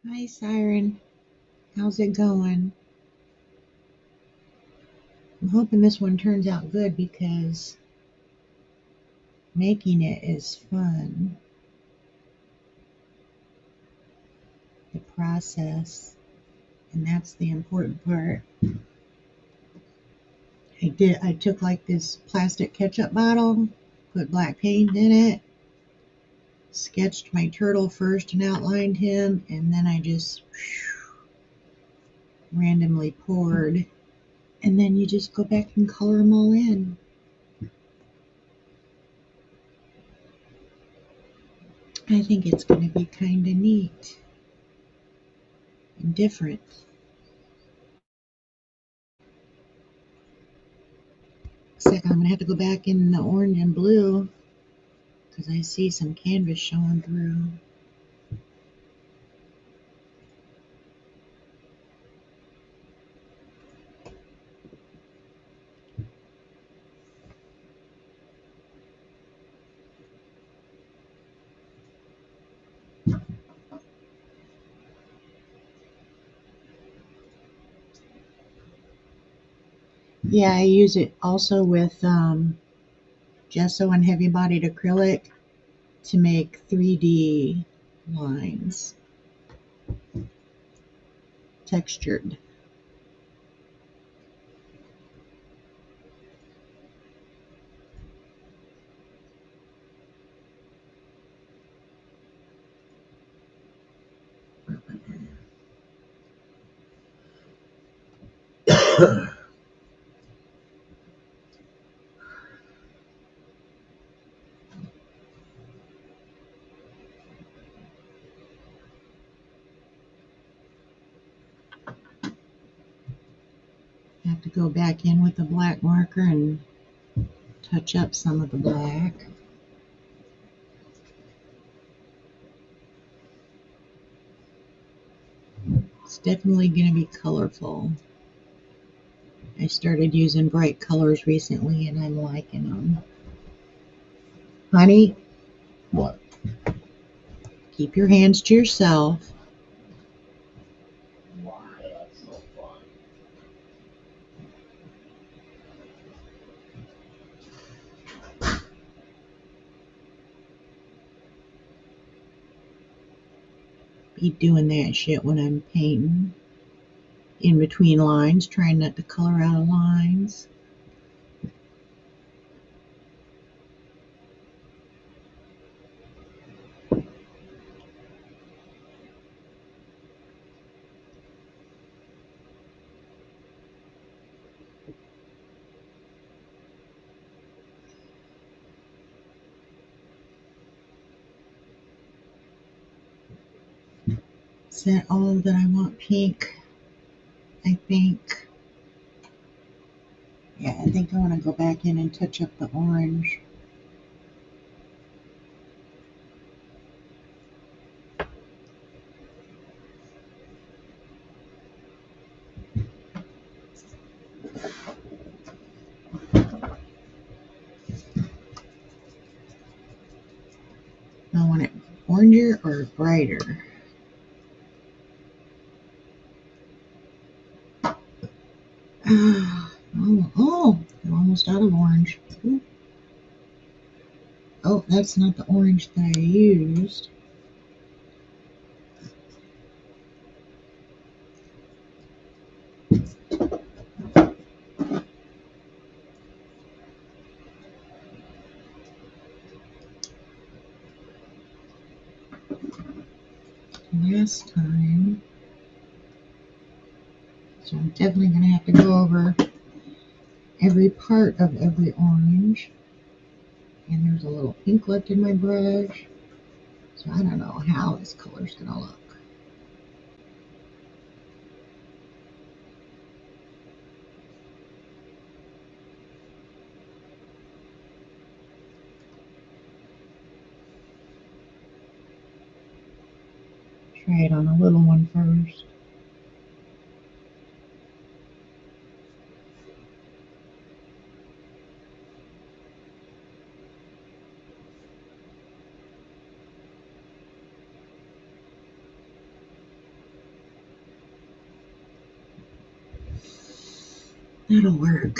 Hi, Siren. How's it going? I'm hoping this one turns out good because making it is fun. The process, and that's the important part. I took like this plastic ketchup bottle, put black paint in it, sketched my turtle first and outlined him, and then I just randomly poured. And then you just go back and color them all in. I think it's going to be kind of neat and different. Looks like I'm going to have to go back in the orange and blue because I see some canvas showing through. Yeah, I use it also with gesso and heavy bodied acrylic to make 3D lines, textured. I have to go back in with a black marker and touch up some of the black. It's definitely going to be colorful. I started using bright colors recently and I'm liking them. Honey, what? Keep your hands to yourself. Be doing that shit when I'm painting. In between lines, trying not to color out of lines. Is that all that I want pink? I think. Yeah, I think I want to go back in and touch up the orange. I want it oranger or brighter. I'm almost out of orange. Ooh. Oh, that's not the orange that I used. Last time. So I'm definitely going to have to go over every part of every orange. And there's a little pink left in my brush. So I don't know how this color's going to look. Try it on a little one first. That'll work.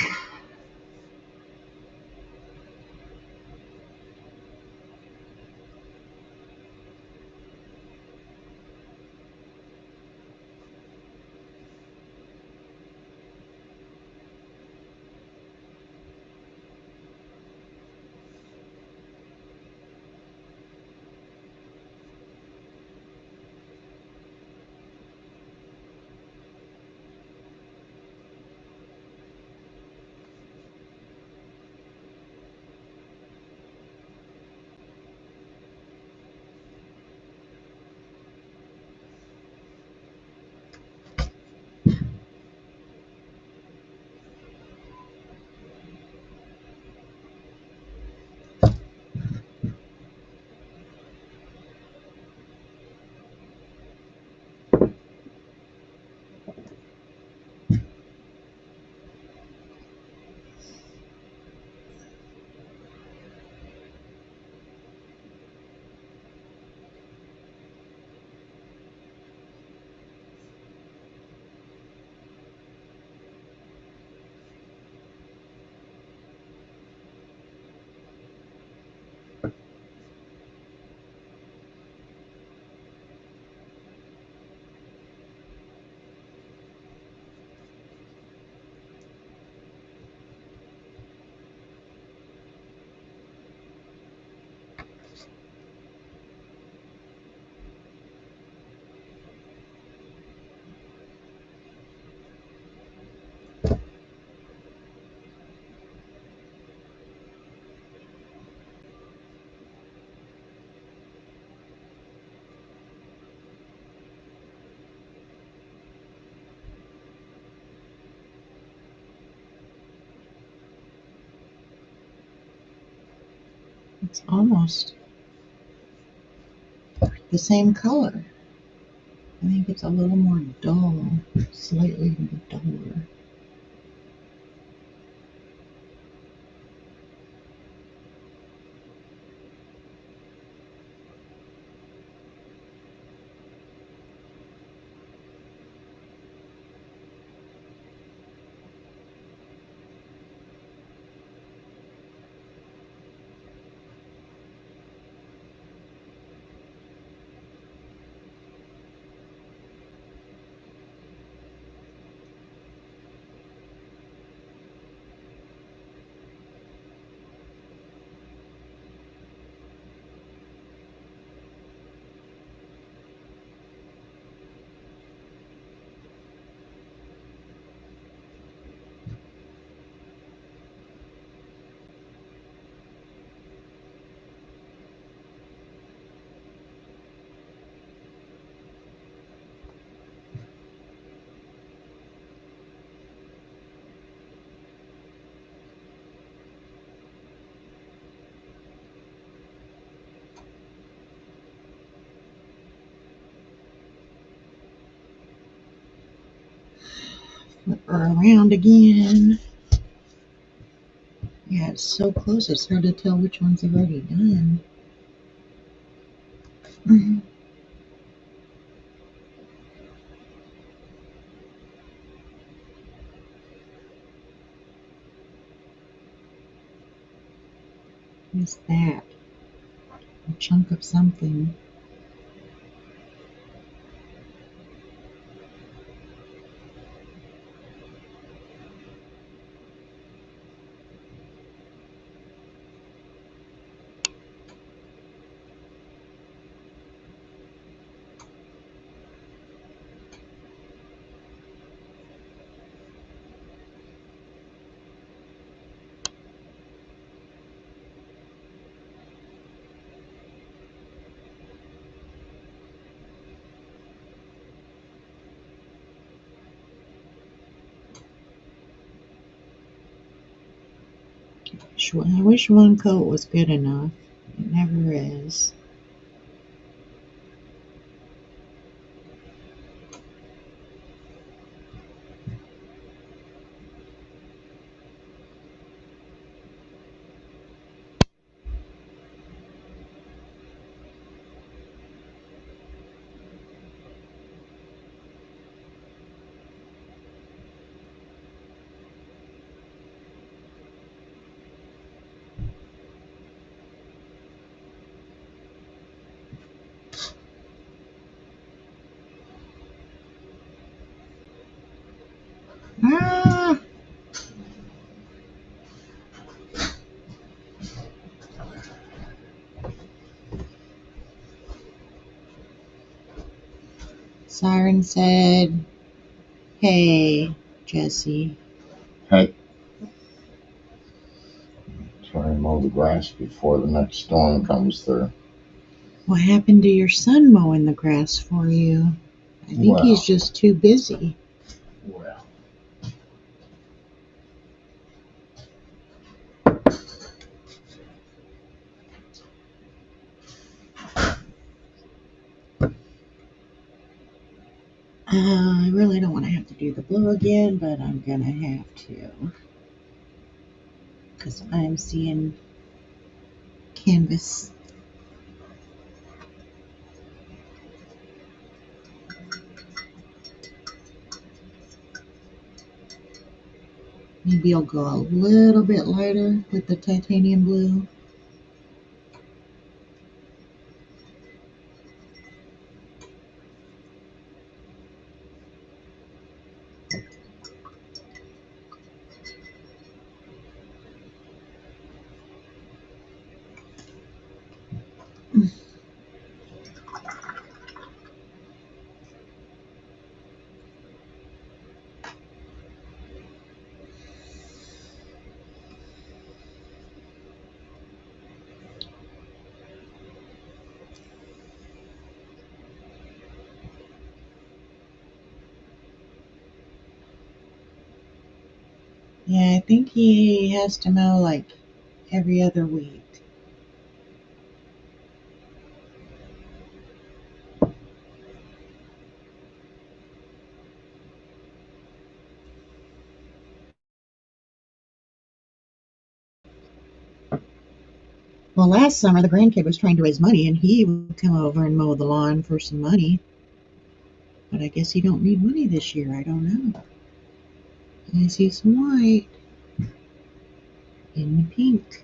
It's almost the same color. I think it's a little more dull, slightly duller. Flip her around again. Yeah, it's so close, it's hard to tell which ones are already done. What's that? A chunk of something. I wish one coat was good enough. It never is. Siren said, "Hey, Jesse." Hey. Try and mow the grass before the next storm comes through. What happened to your son mowing the grass for you? I think he's just too busy. Well. I really don't want to have to do the blue again, but I'm gonna have to. Because I'm seeing canvas. Maybe I'll go a little bit lighter with the titanium blue. Yeah, I think he has to mow like every other week. Well, last summer the grandkid was trying to raise money and he would come over and mow the lawn for some money. But I guess he don't need money this year. I don't know. I see some white in the pink.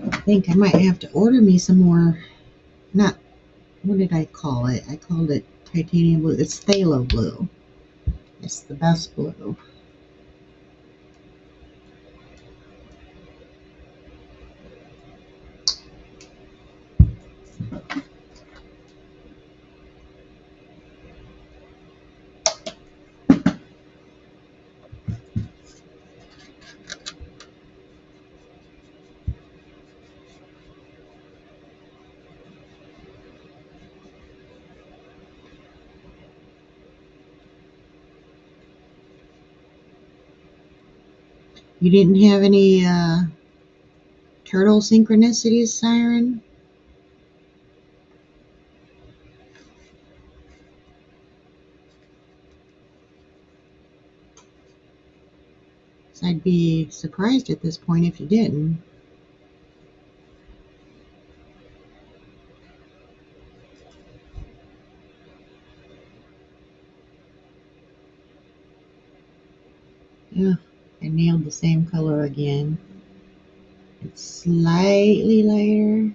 I think I might have to order me some more. Not, what did I call it? I called it titanium blue. It's phthalo blue. It's the best blue. You didn't have any turtle synchronicities, Siren? So I'd be surprised at this point if you didn't. Yeah, I nailed the same color again. It's slightly lighter.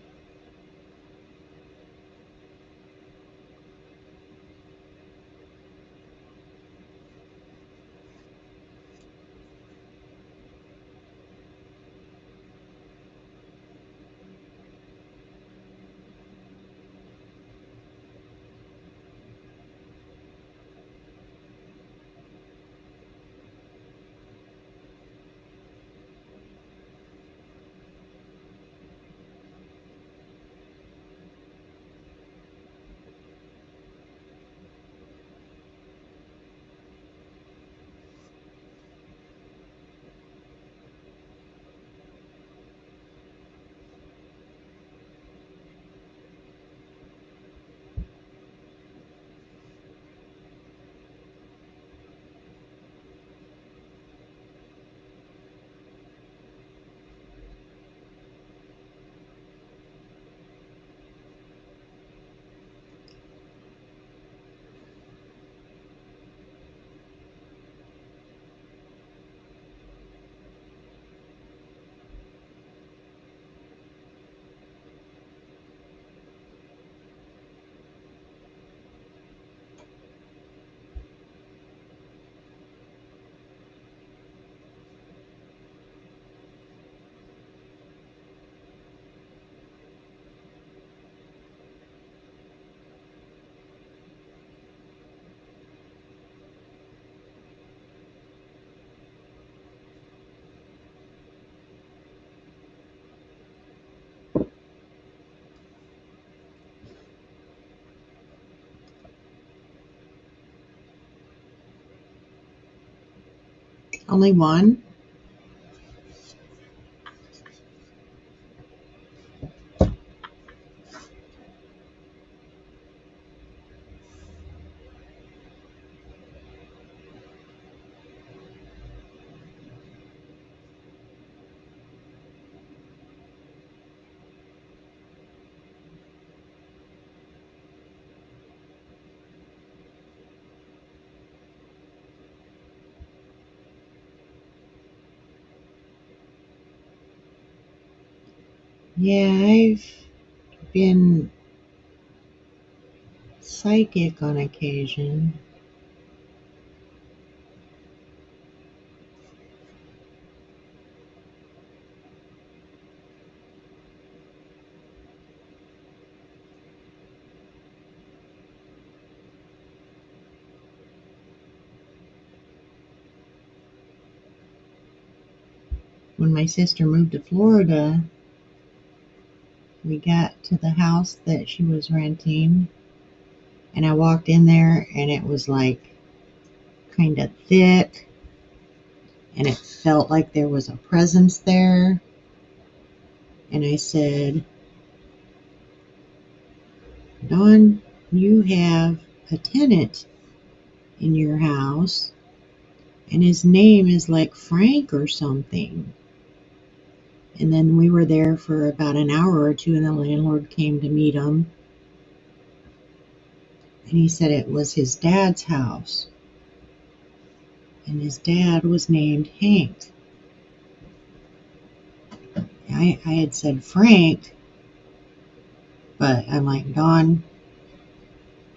Only one? Yeah, I've been psychic on occasion. When my sister moved to Florida, we got to the house that she was renting, and I walked in there, and it was like kind of thick, and it felt like there was a presence there. And I said, Dawn, you have a tenant in your house, and his name is like Frank or something. And then we were there for about an hour or two, and the landlord came to meet him. And he said it was his dad's house. And his dad was named Hank. I had said Frank, but I'm like, Dawn,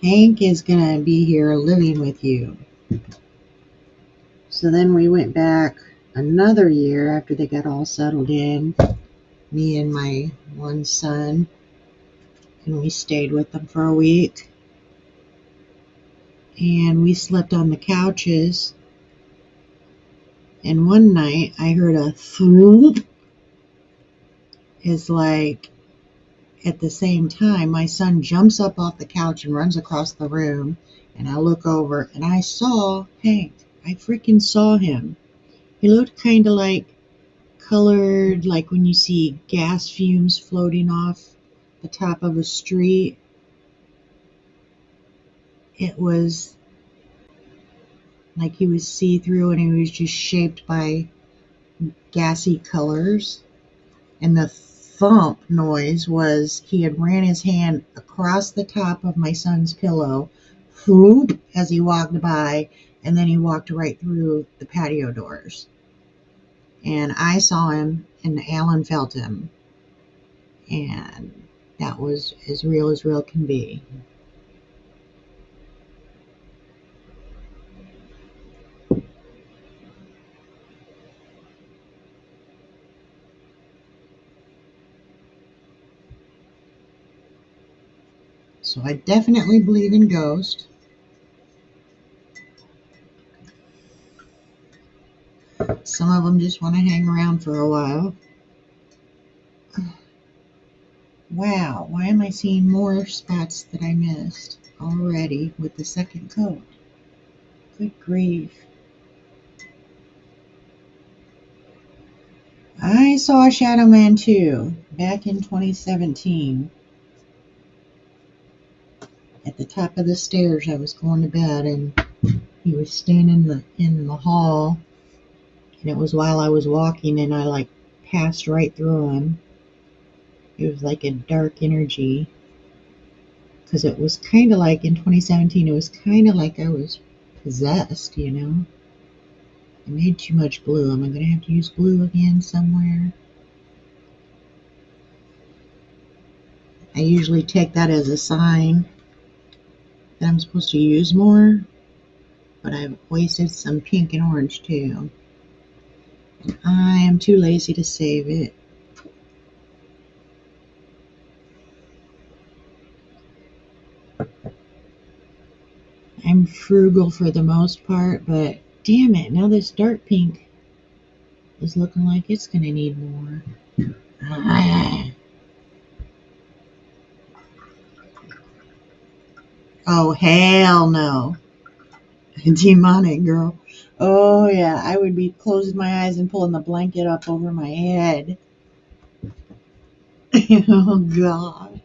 Hank is going to be here living with you. So then we went back another year after they got all settled in, me and my one son, and we stayed with them for a week. And we slept on the couches. And one night I heard a throop. It's like at the same time my son jumps up off the couch and runs across the room, and I look over and I saw Hank. I freaking saw him. He looked kind of like colored, like when you see gas fumes floating off the top of a street. It was like he was see-through, and he was just shaped by gassy colors. And the thump noise was he had ran his hand across the top of my son's pillow, whoop, as he walked by, and then he walked right through the patio doors. And I saw him, and Alan felt him. And that was as real can be. So I definitely believe in ghosts. Some of them just want to hang around for a while. Wow, why am I seeing more spots that I missed already with the second coat? Good grief. I saw Shadow Man 2 back in 2017. At the top of the stairs, I was going to bed, and he was standing in the hall, and it was while I was walking, and I like passed right through him. It was like a dark energy, because it was kind of like in 2017, it was kind of like I was possessed, you know. I made too much glue. Am I going to have to use glue again somewhere? I usually take that as a sign that I'm supposed to use more, but I've wasted some pink and orange too. I am too lazy to save it. I'm frugal for the most part, but damn it, now this dark pink is looking like it's going to need more. Oh, hell no. Demonic girl. Oh yeah, I would be closing my eyes and pulling the blanket up over my head. Oh God.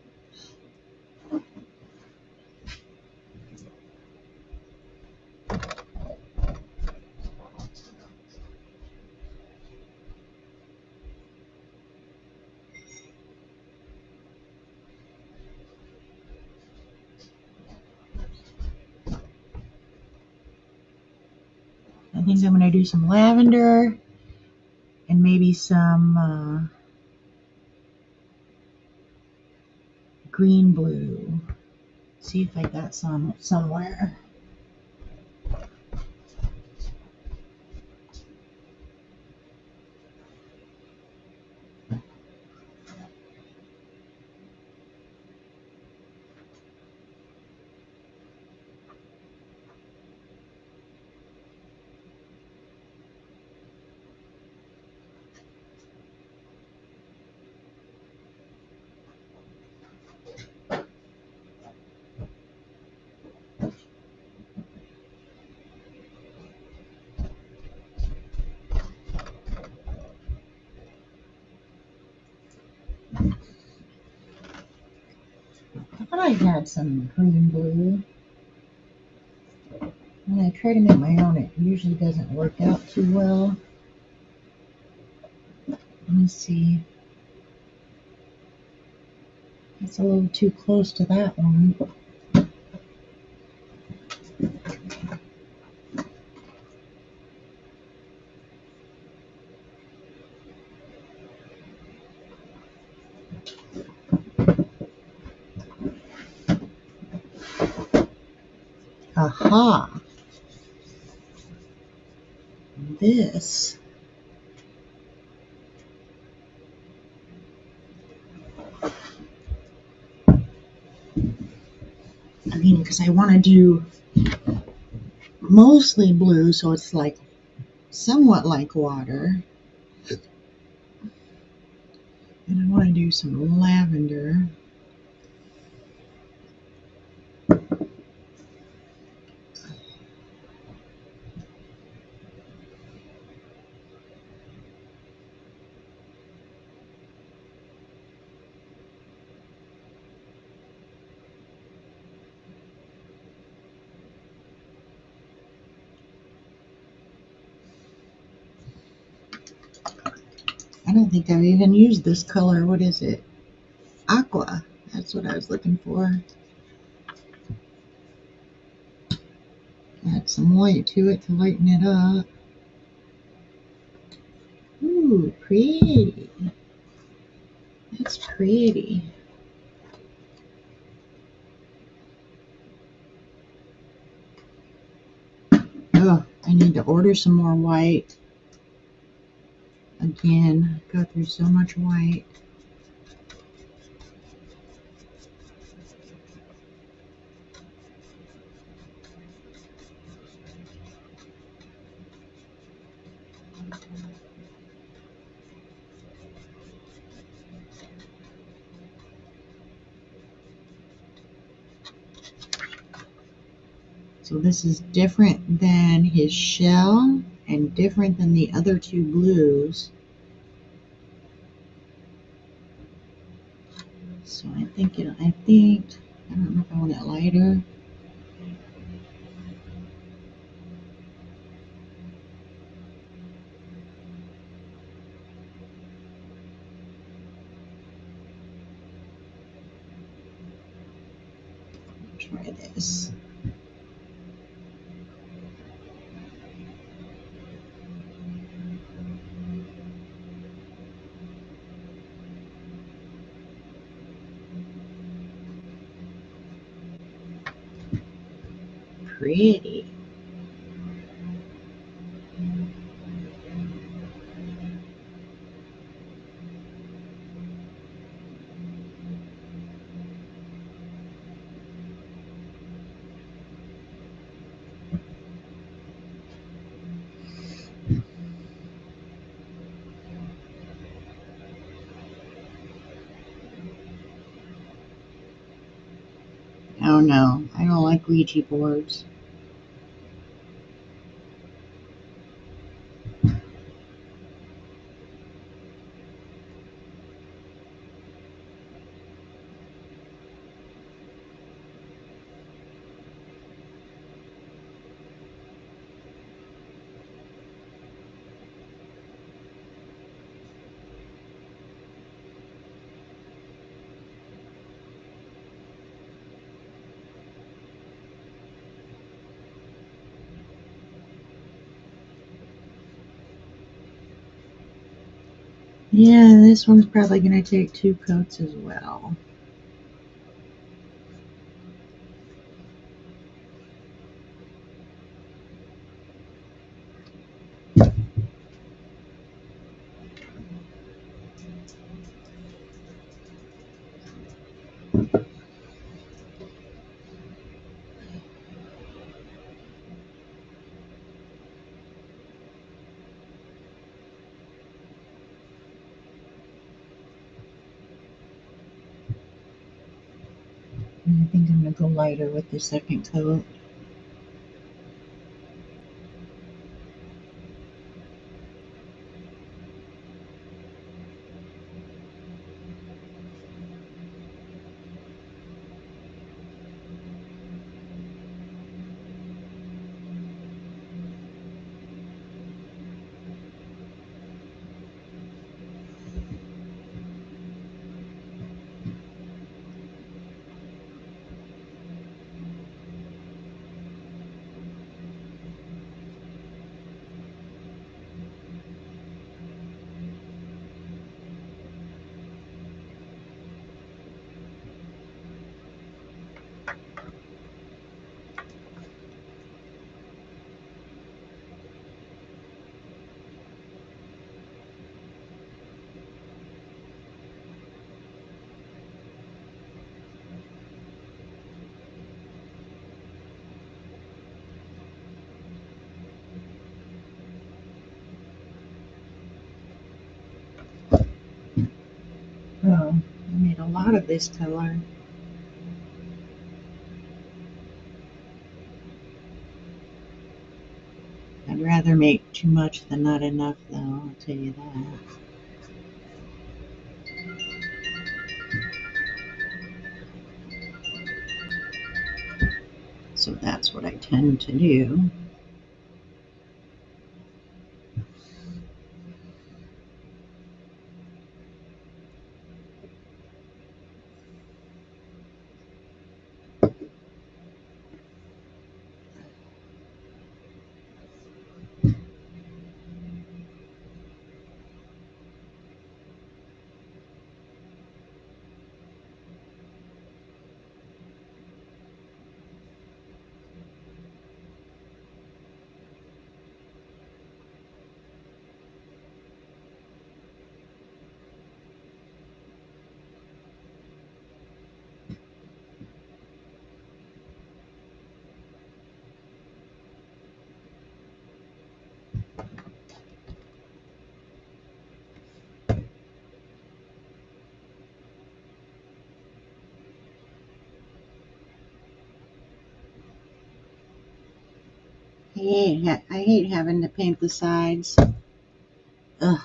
I think I'm gonna do some lavender and maybe some green blue. See if I got some somewhere. I thought I had some green blue. When I try to make my own, it usually doesn't work out too well. Let me see. It's a little too close to that one. Aha! This. I mean, because I want to do mostly blue, so it's like somewhat like water. And I want to do some lavender. I don't think I've even used this color. What is it? Aqua. That's what I was looking for. Add some white to it to lighten it up. Ooh, pretty. That's pretty. Oh, I need to order some more white. Again, go through so much white. So this is different than his shell and different than the other two blues. So I don't know if I want it lighter. Try this. Pretty. Oh no, I don't like Ouija boards. Yeah, this one's probably going to take 2 coats as well. And I think I'm going to go lighter with the second coat. Oh, I made a lot of this color. I'd rather make too much than not enough, though, I'll tell you that. So that's what I tend to do. I hate having to paint the sides. Ugh.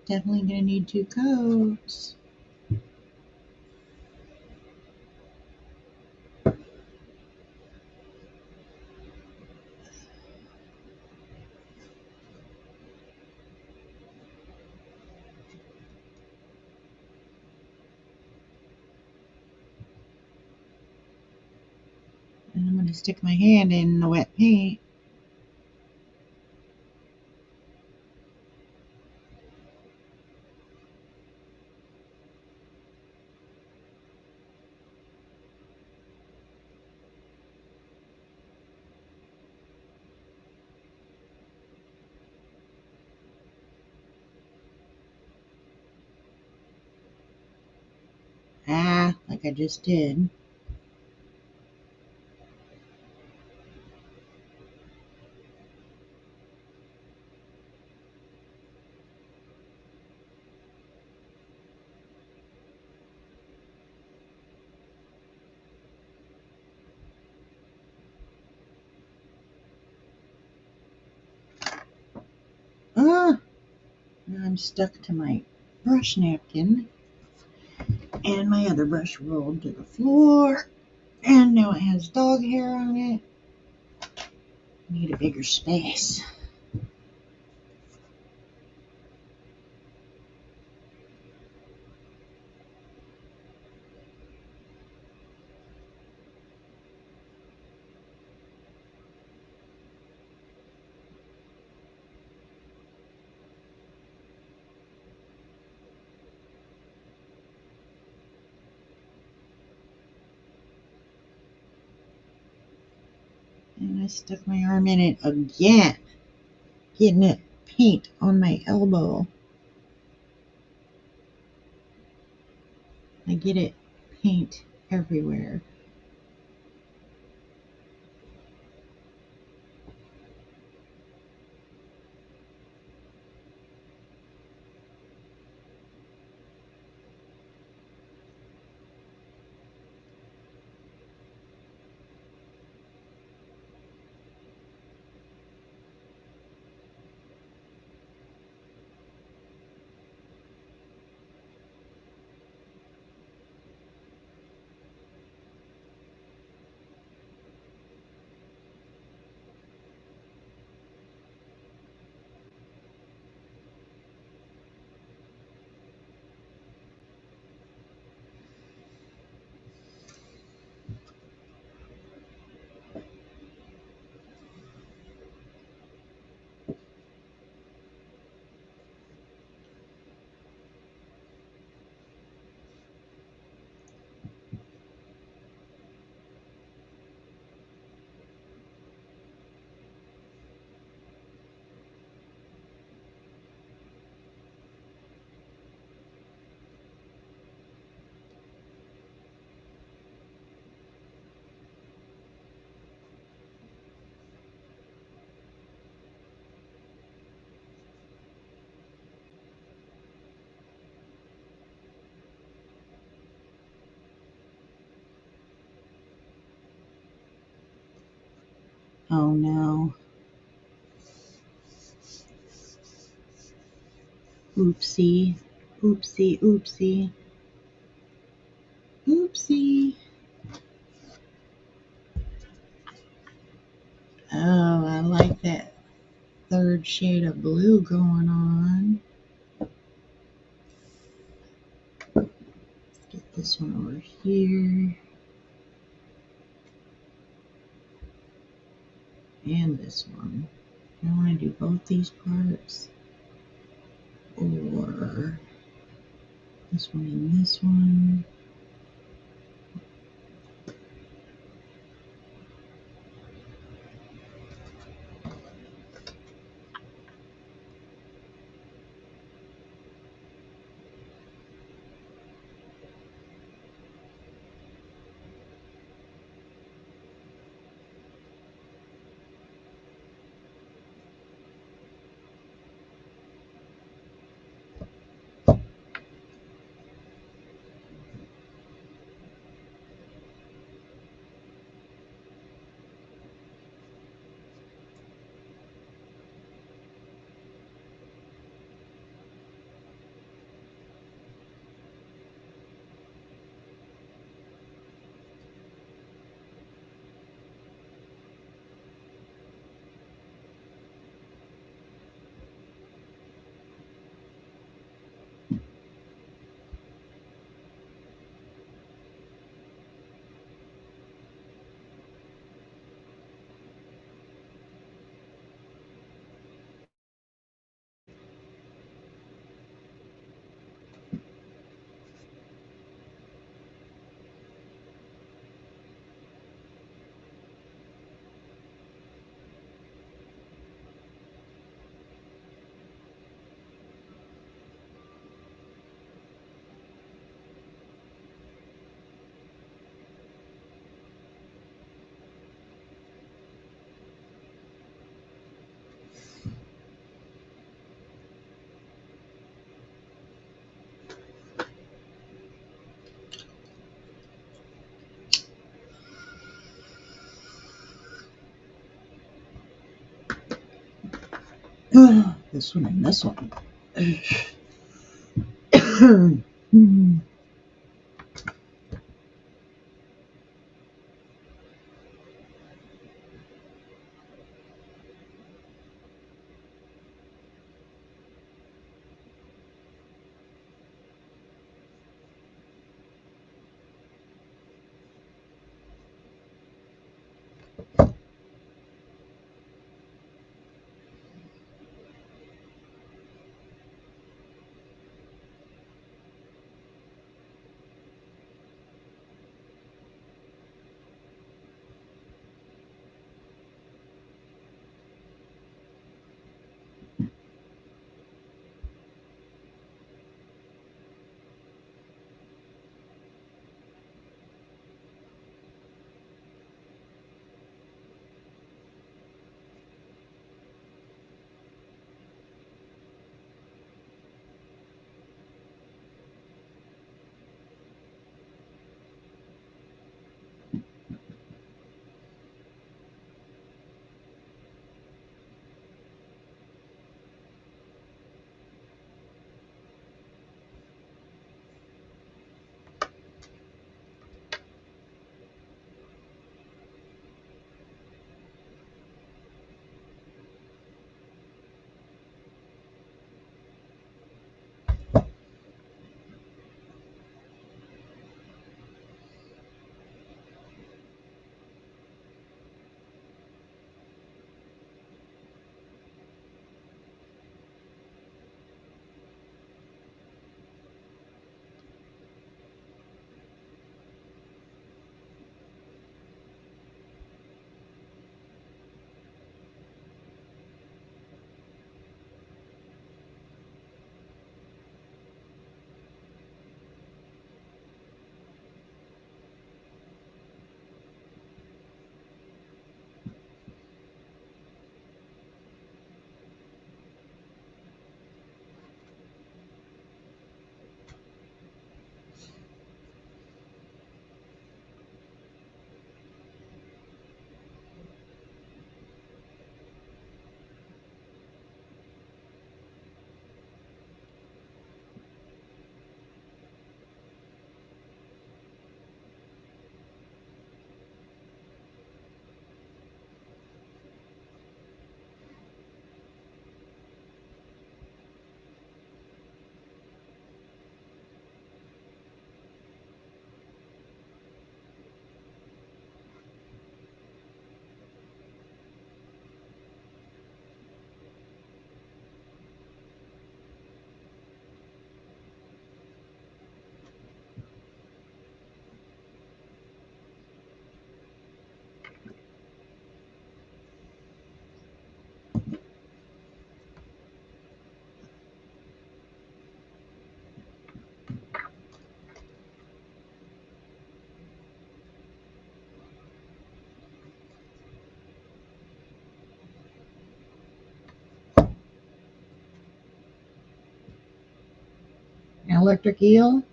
Definitely gonna need 2 coats. And I'm gonna stick my hand in the wet paint. Like I just did. I'm stuck to my brush napkin, and my other brush rolled to the floor, and now it has dog hair on it. Need a bigger space. And I stuck my arm in it again, getting it paint on my elbow. I get it paint everywhere. Oh no. Oopsie. Oopsie, oopsie. Oopsie. Oh, I like that third shade of blue going on. Let's get this one over here. And this one. Do I want to do both these parts? Or this one and this one? This one and this one. Electric eel.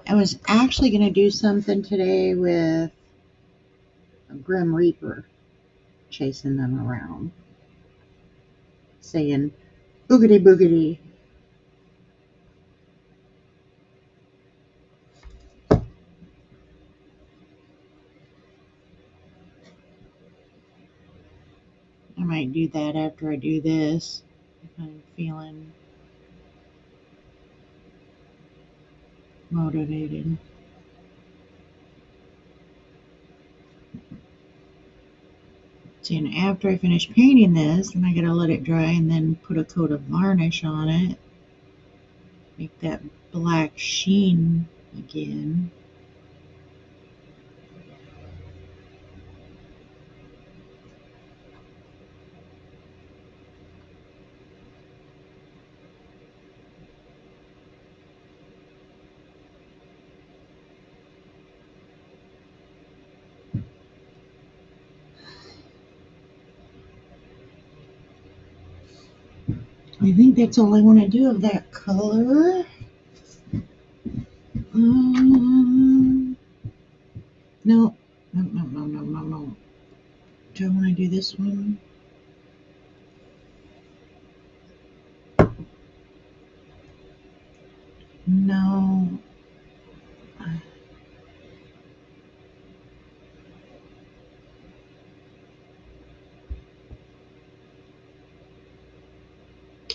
I was actually going to do something today with a Grim Reaper, chasing them around, saying boogity boogity. I might do that after I do this, if I'm feeling motivated. See, and after I finish painting this, then I gotta let it dry and then put a coat of varnish on it. Make that black sheen again. I think that's all I want to do of that color. No. Do I want to do this one?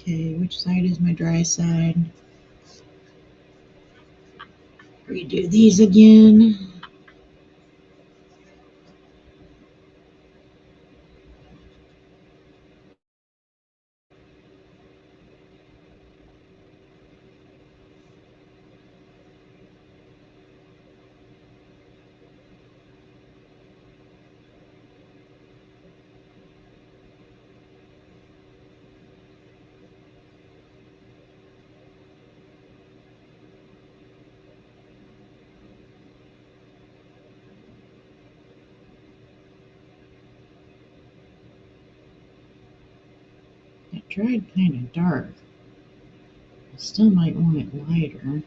Okay, which side is my dry side? Redo these again. It dried kind of dark. I still might want it lighter.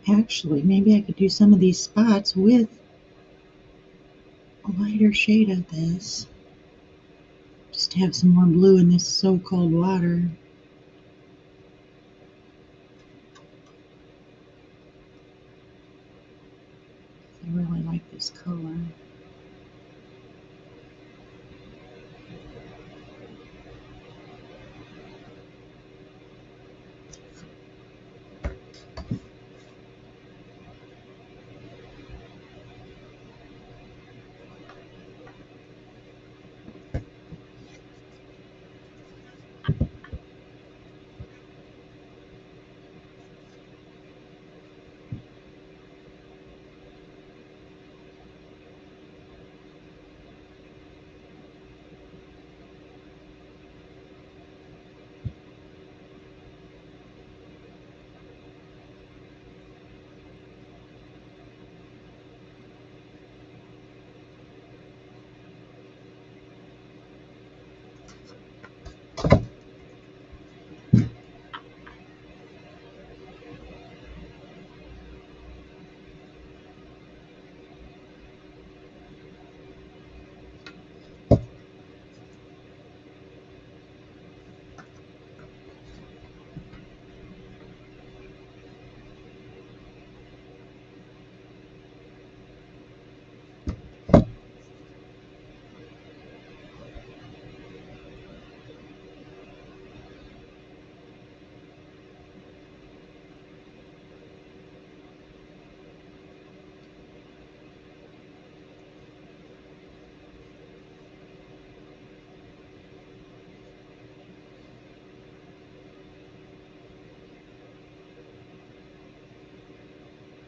Actually, maybe I could do some of these spots with a lighter shade of this. Just to have some more blue in this so-called water. I really like this color.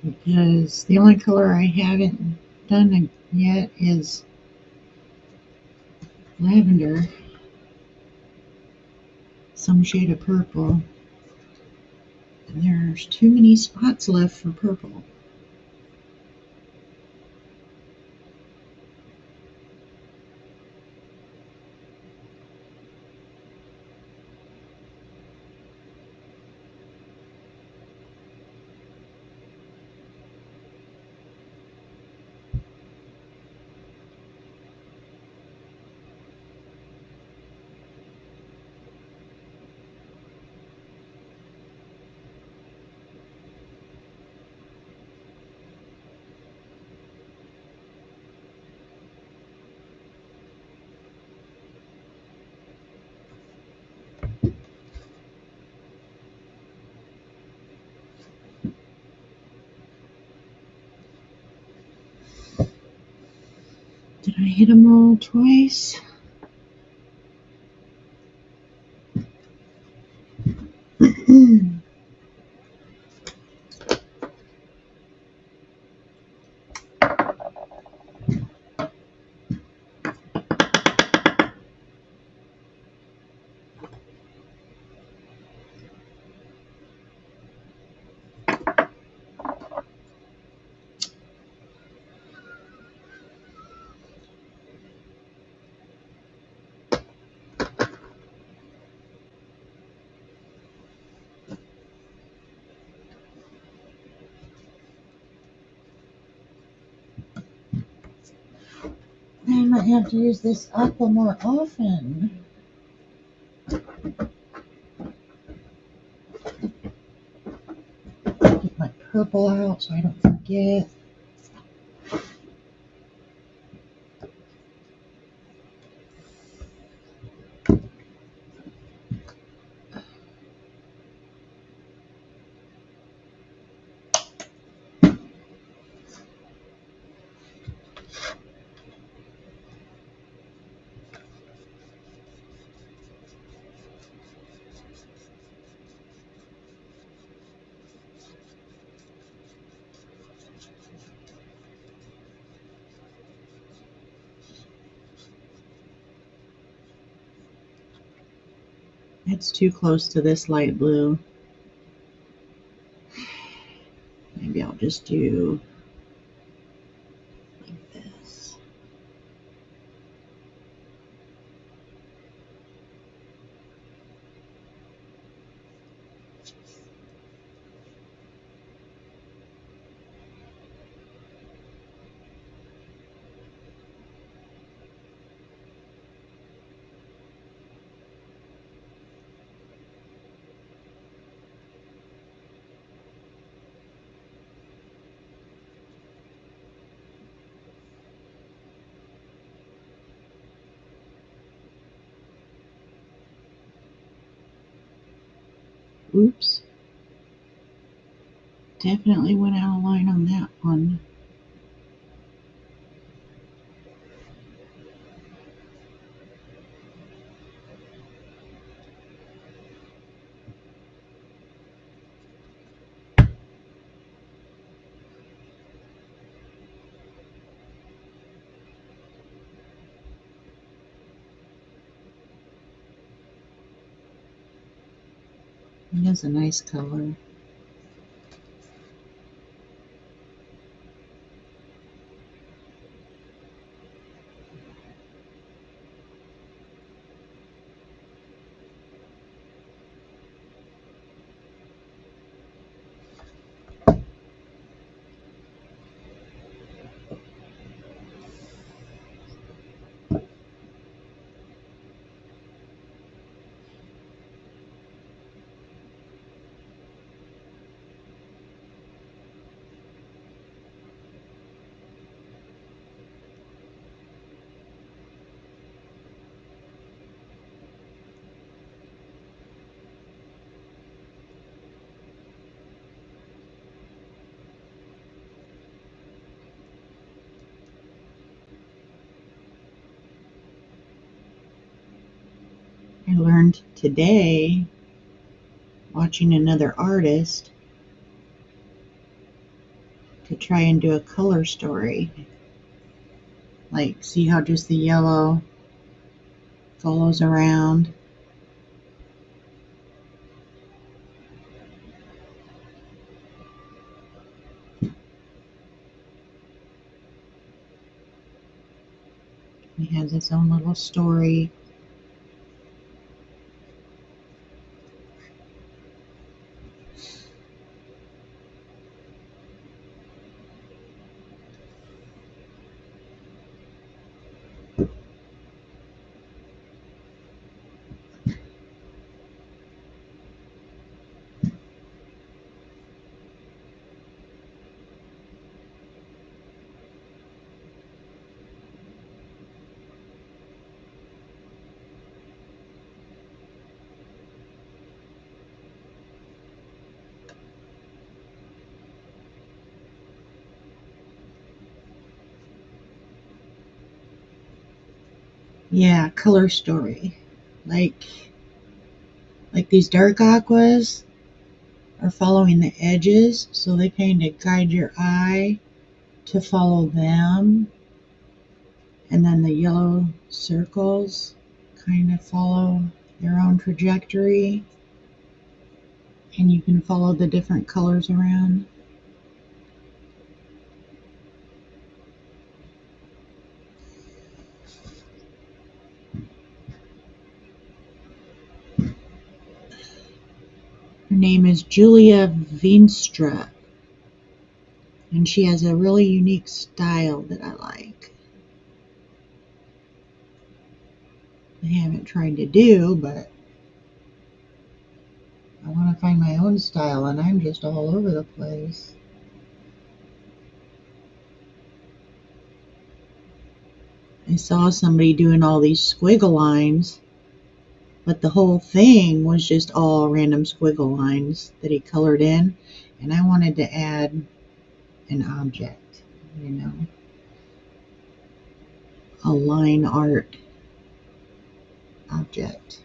Because the only color I haven't done yet is lavender, some shade of purple, and there's too many spots left for purple. Did I hit them all twice? I might have to use this aqua more often. Get my purple out so I don't forget. It's too close to this light blue. Maybe I'll just do like this. Oops. Definitely went out of line on that one. That's a nice color. I learned today, watching another artist, to try and do a color story. Like, see how just the yellow follows around? He has his own little story. Yeah, color story. Like these dark aquas are following the edges, so they kind of guide your eye to follow them. And then the yellow circles kind of follow their own trajectory, and you can follow the different colors around. Her name is Julia Veenstra, and she has a really unique style that I like. I haven't tried to do, but I want to find my own style, and I'm just all over the place. I saw somebody doing all these squiggle lines, but the whole thing was just all random squiggle lines that he colored in, and I wanted to add an object, a line art object.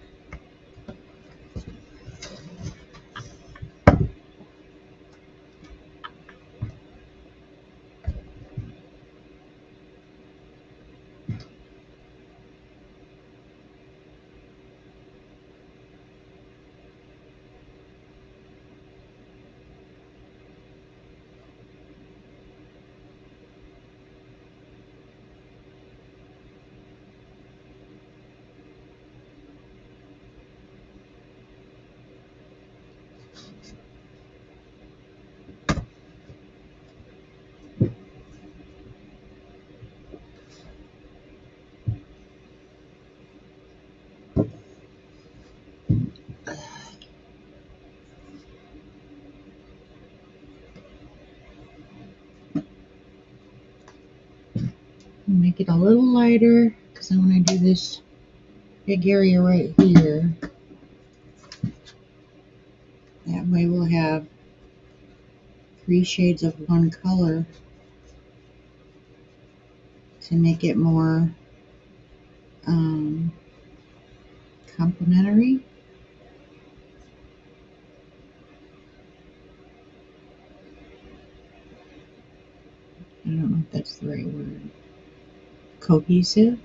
Make it a little lighter because I want to do this big area right here. That way we'll have 3 shades of one color to make it more complementary. I don't know if that's the right word. Cohesive.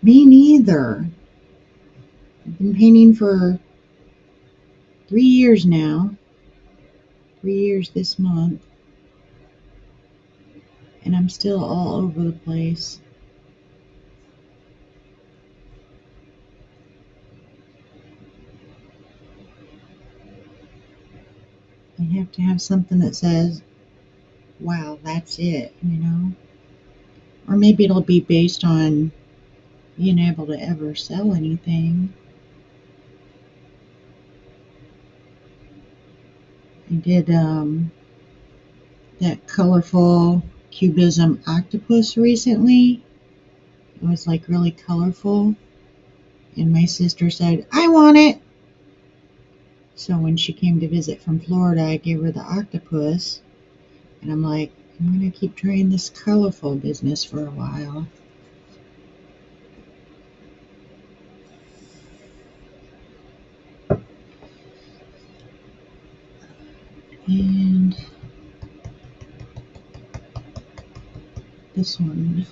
Me neither. I've been painting for 3 years now. 3 years this month. And I'm still all over the place. I have to have something that says, wow, that's it, Or maybe it'll be based on being able to ever sell anything. I did that colorful cubism octopus recently. It was like really colorful. And my sister said, I want it. So when she came to visit from Florida, I gave her the octopus. And I'm like, I'm going to keep trying this colorful business for a while. And this one.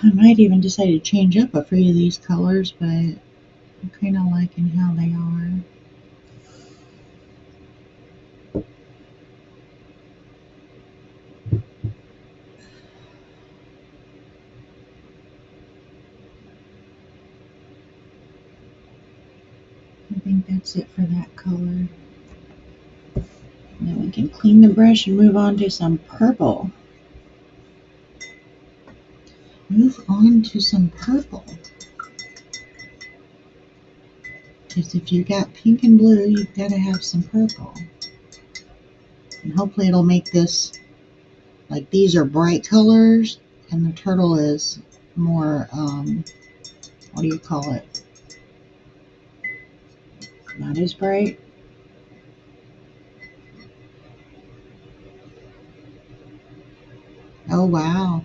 I might even decide to change up a few of these colors, but I'm kind of liking how they are. I think that's it for that color. Then we can clean the brush and move on to some purple. Move on to some purple. Because if you got pink and blue, you've got to have some purple. And hopefully it'll make this, like these are bright colors, and the turtle is more, what do you call it? Not as bright. Oh, wow.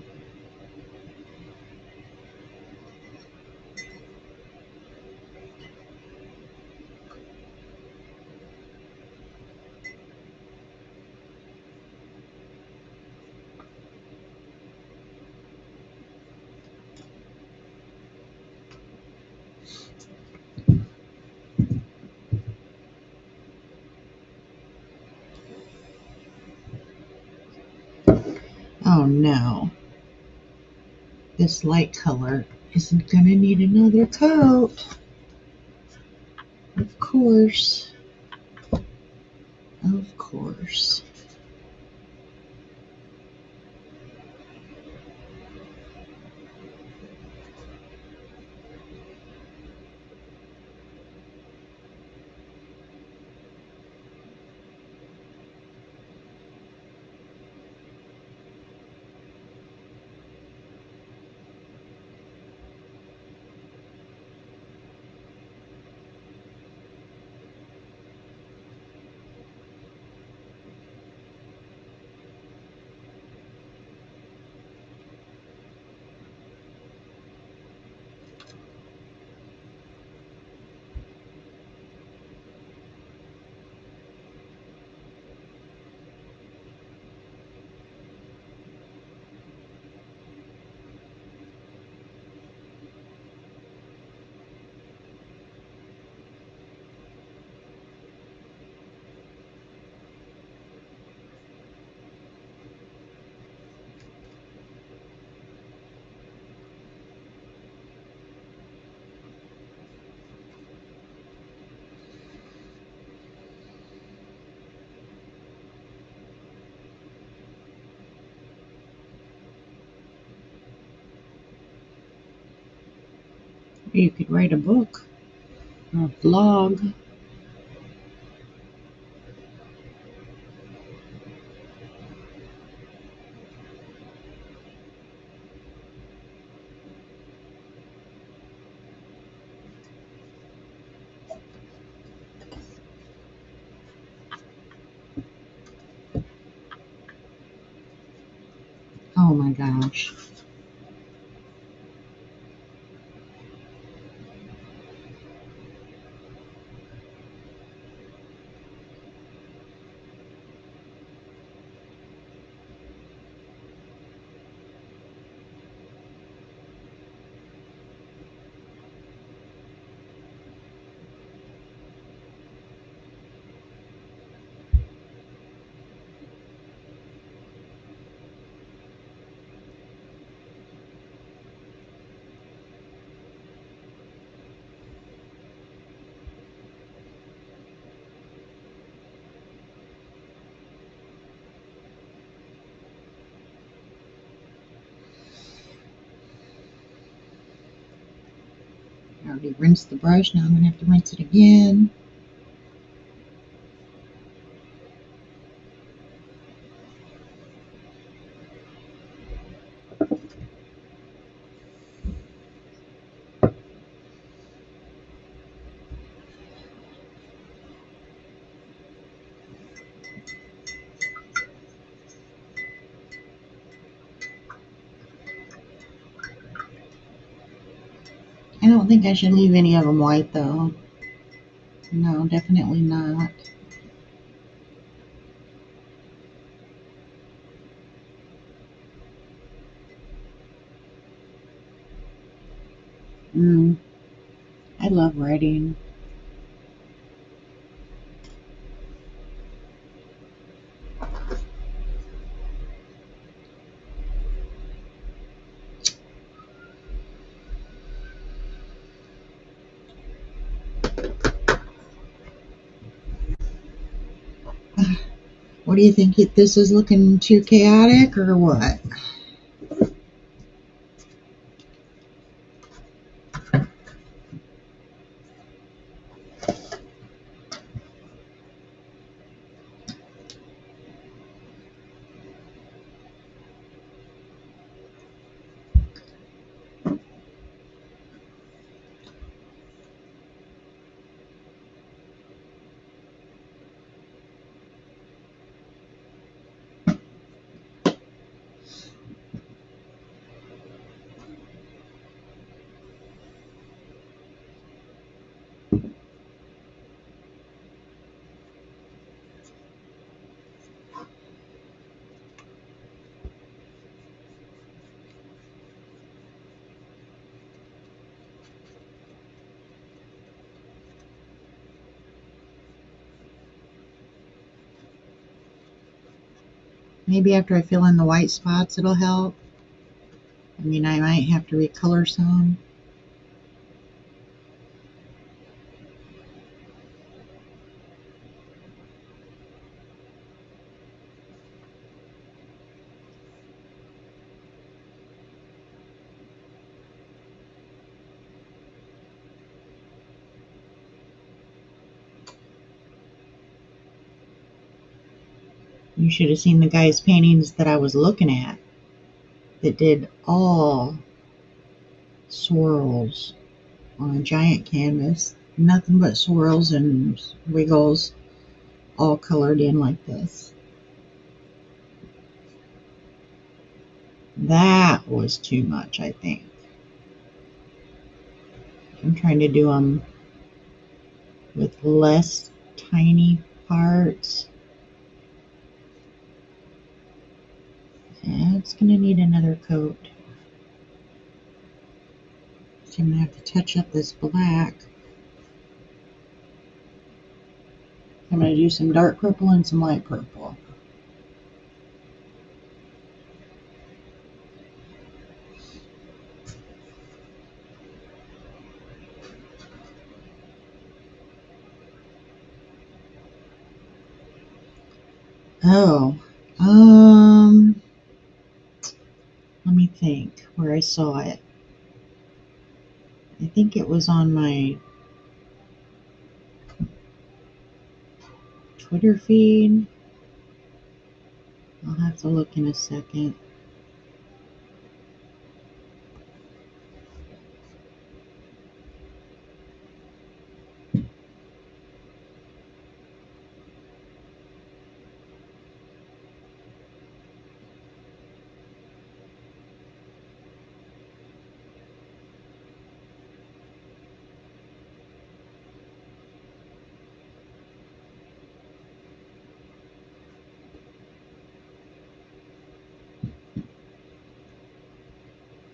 Oh no. This light color isn't gonna need another coat. Of course. Of course. You could write a book or a blog. Oh my gosh. I already rinsed the brush. Now I'm going to have to rinse it again. I don't think I should leave any of them white though. No, definitely not. I love writing. What do you think? This is looking too chaotic or what? Maybe after I fill in the white spots it'll help. I mean, I might have to recolor some. You should have seen the guy's paintings that I was looking at that did all swirls on a giant canvas. Nothing but swirls and wiggles all colored in like this. That was too much, I think. I'm trying to do them with less tiny parts. Yeah, it's going to need another coat. So I'm going to have to touch up this black. I'm going to do some dark purple and some light purple. Oh, let me think where I saw it. I think it was on my Twitter feed. I'll have to look in a second.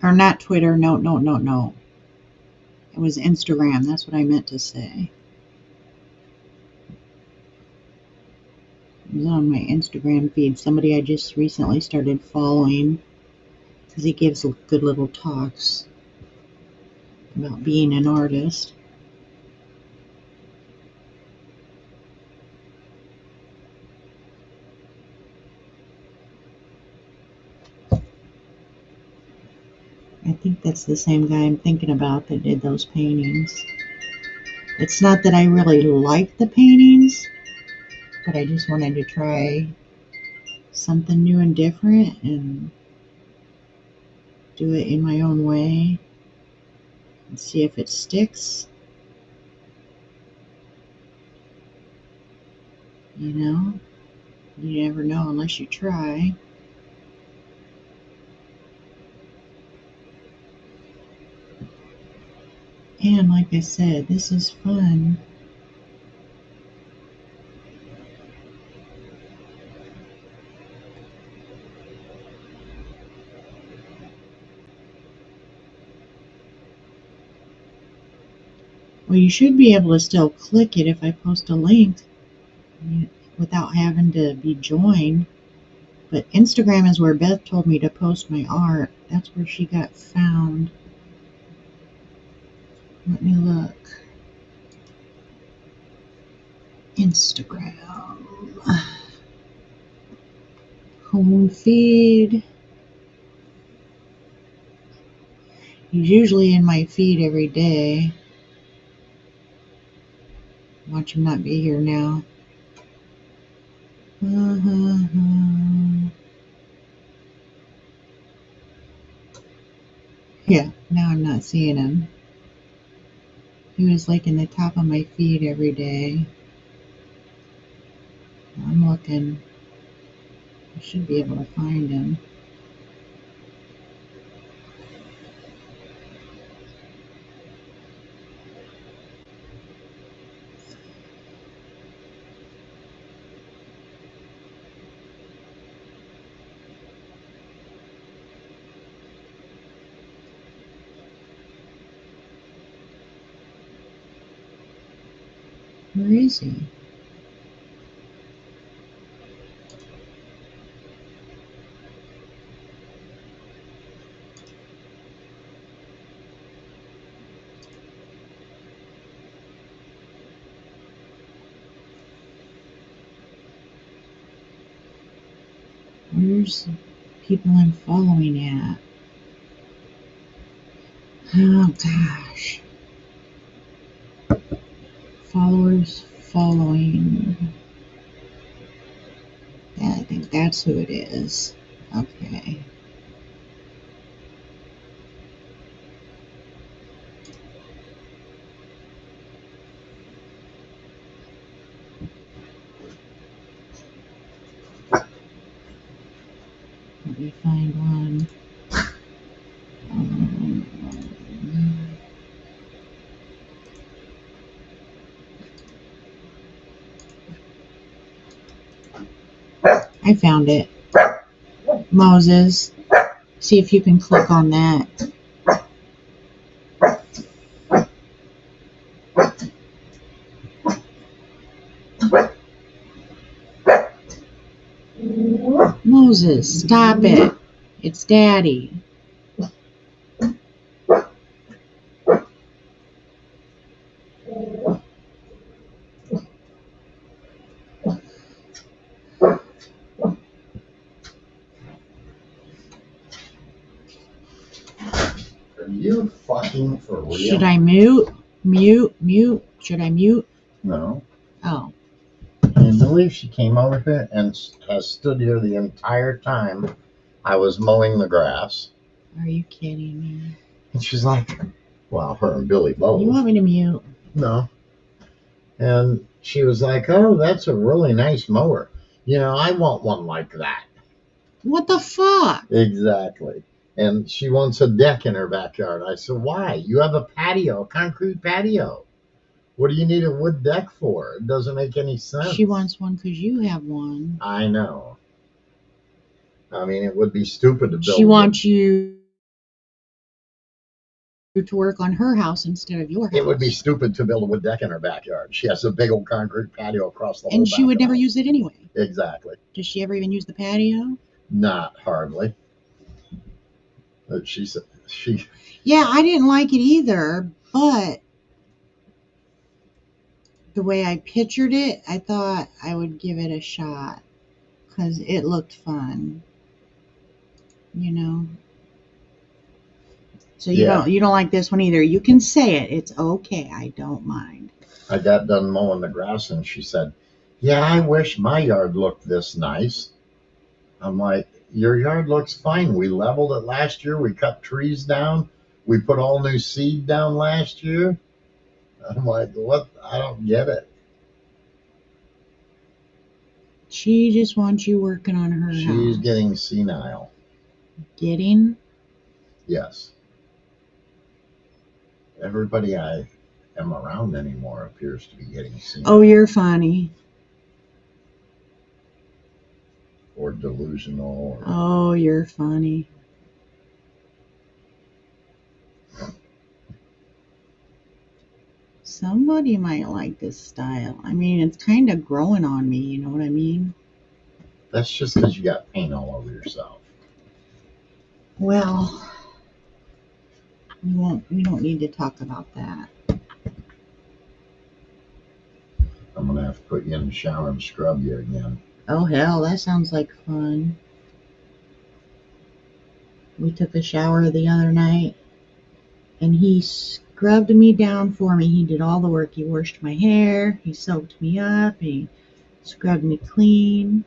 Or not Twitter, no. It was Instagram, that's what I meant to say. It was on my Instagram feed. Somebody I just recently started following because he gives good little talks about being an artist. I think that's the same guy I'm thinking about that did those paintings. It's not that I really like the paintings, but I just wanted to try something new and different and do it in my own way and see if it sticks. You know, you never know unless you try. And like I said, this is fun. Well, you should be able to still click it if I post a link without having to be joined. But Instagram is where Beth told me to post my art. That's where she got found. Let me look. Instagram. Home feed. He's usually in my feed every day. Watch him not be here now. Yeah, now I'm not seeing him. He was like in the top of my feed every day. I'm looking. I should be able to find him. Where is he? Where's people I'm following at? Oh gosh. Followers following. Yeah, I think that's who it is. Okay. Let me find one. I found it. Moses. See if you can click on that. Moses, stop it. It's Daddy. Are you fucking for real? Should I mute? Mute? Should I mute? No. Oh. Can you believe she came over here and has stood here the entire time I was mowing the grass? Are you kidding me? And she's like, well, her and Billy both. You want me to mute? No. And she was like, oh, that's a really nice mower. You know, I want one like that. What the fuck? Exactly. And she wants a deck in her backyard. I said, why? You have a patio, a concrete patio. What do you need a wood deck for? It doesn't make any sense. She wants one because you have one. I know. I mean, it would be stupid to build. She wants you to work on her house instead of your house. It would be stupid to build a wood deck in her backyard. She has a big old concrete patio across the whole And she would never use it anyway. Exactly. Does she ever even use the patio? Not hardly. But she said she. Yeah, I didn't like it either, but the way I pictured it, I thought I would give it a shot because it looked fun. You know? So you Yeah. don't like this one either. You can say it. It's okay. I don't mind. I got done mowing the grass and she said, "Yeah, I wish my yard looked this nice." I'm like, "Your yard looks fine. We leveled it last year. We cut trees down. We put all new seed down last year." I'm like, "What? I don't get it." She just wants you working on her She's house. getting senile. Getting? Yes. Everybody I am around anymore appears to be getting senile Oh, you're funny. or delusional. Or, Oh, you're funny. Somebody might like this style. I mean, it's kind of growing on me, you know what I mean? That's just because you got paint all over yourself. Well, we don't need to talk about that. I'm gonna have to put you in the shower and scrub you again. Oh, hell, that sounds like fun. We took a shower the other night, and he scrubbed me down for me. He did all the work. He washed my hair, he soaked me up, he scrubbed me clean.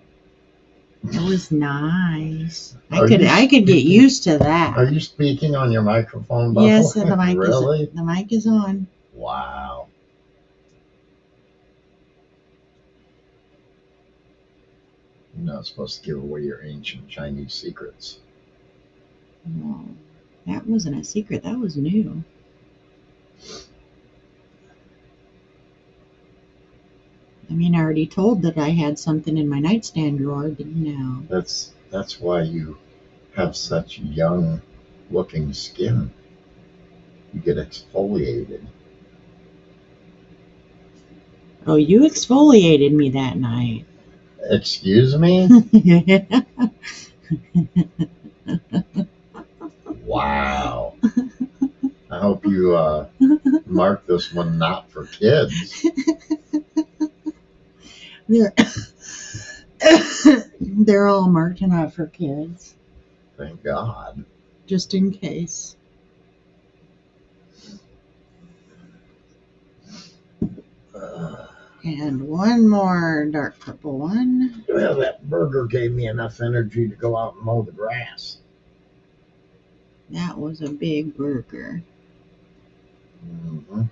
It was nice. I could get used to that. Are you speaking on your microphone, Buffalo? Yes, and the mic Really? is the mic is on. Wow. You're not supposed to give away your ancient Chinese secrets. No, that wasn't a secret. That was new. I mean, I already told that I had something in my nightstand drawer, didn't know. That's why you have such young looking skin. You get exfoliated. Oh, you exfoliated me that night. Excuse me? Wow. I hope you mark this one not for kids. They're all marked not for kids, Thank God. just in case. And one more dark purple one. Well, that burger gave me enough energy to go out and mow the grass. That was a big burger. Mm-hmm.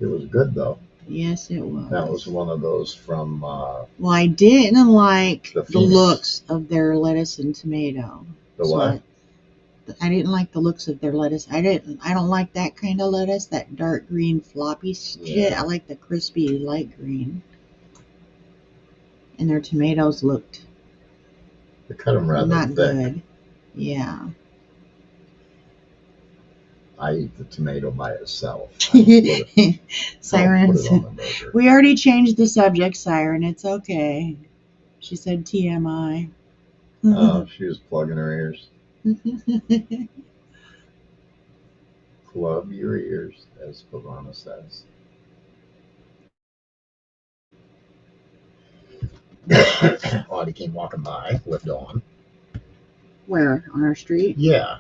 It was good, though. Yes, it was. That was one of those from... Well, I didn't like The the Phoenix. looks of their lettuce and tomato. the So what? I didn't like the looks of their lettuce. I don't like that kind of lettuce, that dark green floppy shit. Yeah. I like the crispy light green. And their tomatoes looked They cut them rather not thick. good. Yeah. I eat the tomato by itself. I don't put it- I don't Siren, put it on the burger. we already changed the subject, Siren. It's okay. She said TMI. Oh, she was plugging her ears. Plug your ears, as Pavana says. Audie came walking by with Dawn. Where? On our street? Yeah.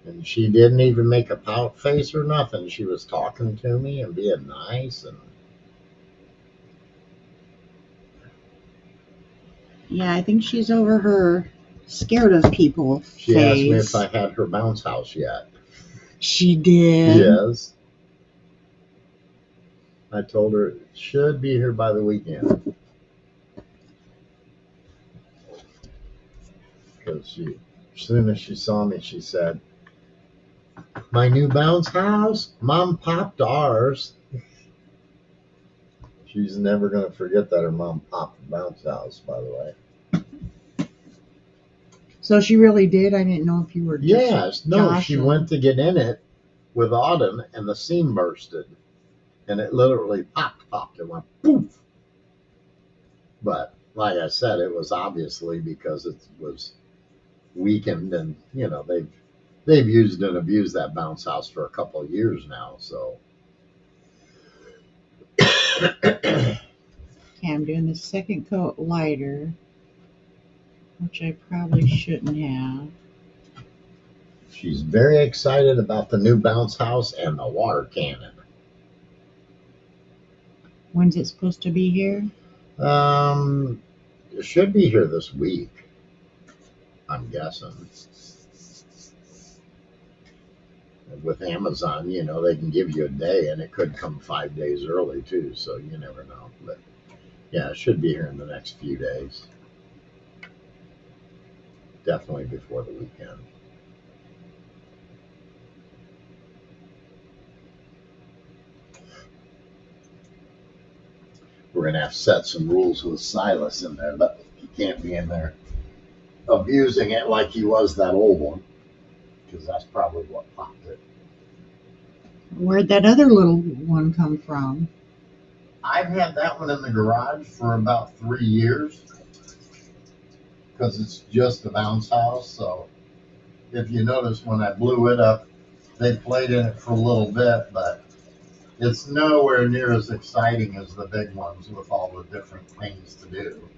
And she didn't even make a pout face or nothing. She was talking to me and being nice. And Yeah, I think she's over her scared of people she asked me phase. if I had her bounce house yet. She did. Yes. I told her it should be here by the weekend. Because she, as soon as she saw me, she said, "My new bounce house? Mom popped ours." She's never going to forget that her mom popped the bounce house, by the way. So she really did? I didn't know if you were just Yes, no, she joshing. went to get in it with Auden and the seam bursted. And it literally popped. It went poof. But like I said, it was obviously because it was weakened, and you know they've used and abused that bounce house for a couple of years now. So Okay, I'm doing the second coat lighter, which I probably shouldn't have. She's very excited about the new bounce house and the water cannon. When's it supposed to be here? It should be here this week, I'm guessing. With Amazon, you know, they can give you a day and it could come 5 days early too, so you never know. But yeah, it should be here in the next few days. Definitely before the weekend. We're going to have to set some rules with Silas in there, but he can't be in there abusing it like he was that old one, because that's probably what popped it. Where'd that other little one come from? I've had that one in the garage for about 3 years because it's just a bounce house. So if you notice when I blew it up, they played in it for a little bit, but it's nowhere near as exciting as the big ones with all the different things to do.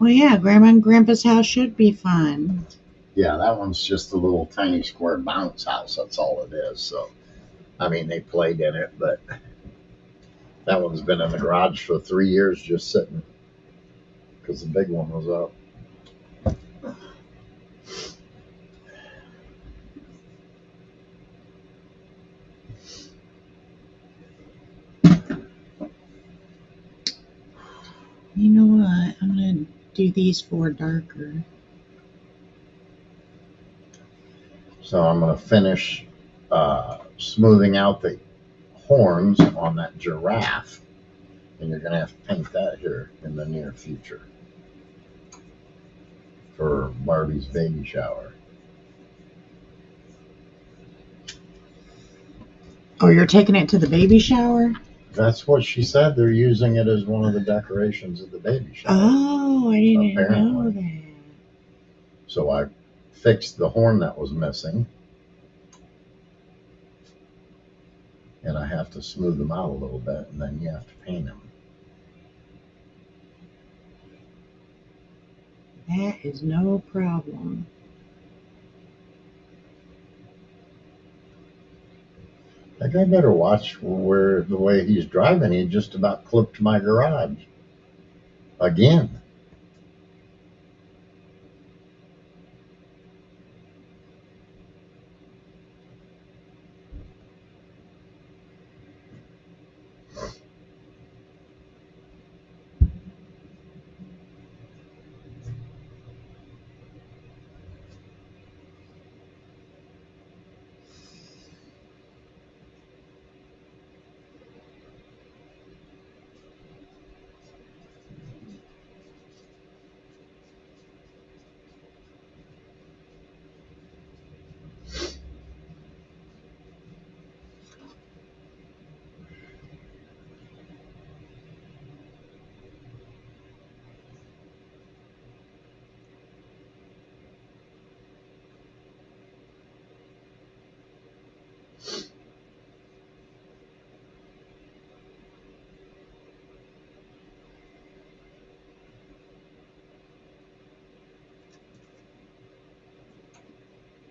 Well, yeah, Grandma and Grandpa's house should be fun. Yeah, that one's just a little tiny square bounce house. That's all it is. So, I mean, they played in it, but that one's been in the garage for 3 years just sitting because the big one was up. You know what? I'm going to do these 4 darker. So I'm going to finish smoothing out the horns on that giraffe, and you're going to have to paint that here in the near future for Barbie's baby shower. Oh, you're taking it to the baby shower? That's what she said. They're using it as one of the decorations of the baby shower. Oh, I didn't know Apparently. that. So I fixed the horn that was missing, and I have to smooth them out a little bit, and then you have to paint them. That is no problem. That guy better watch where the way he's driving. He just about clipped my garage again.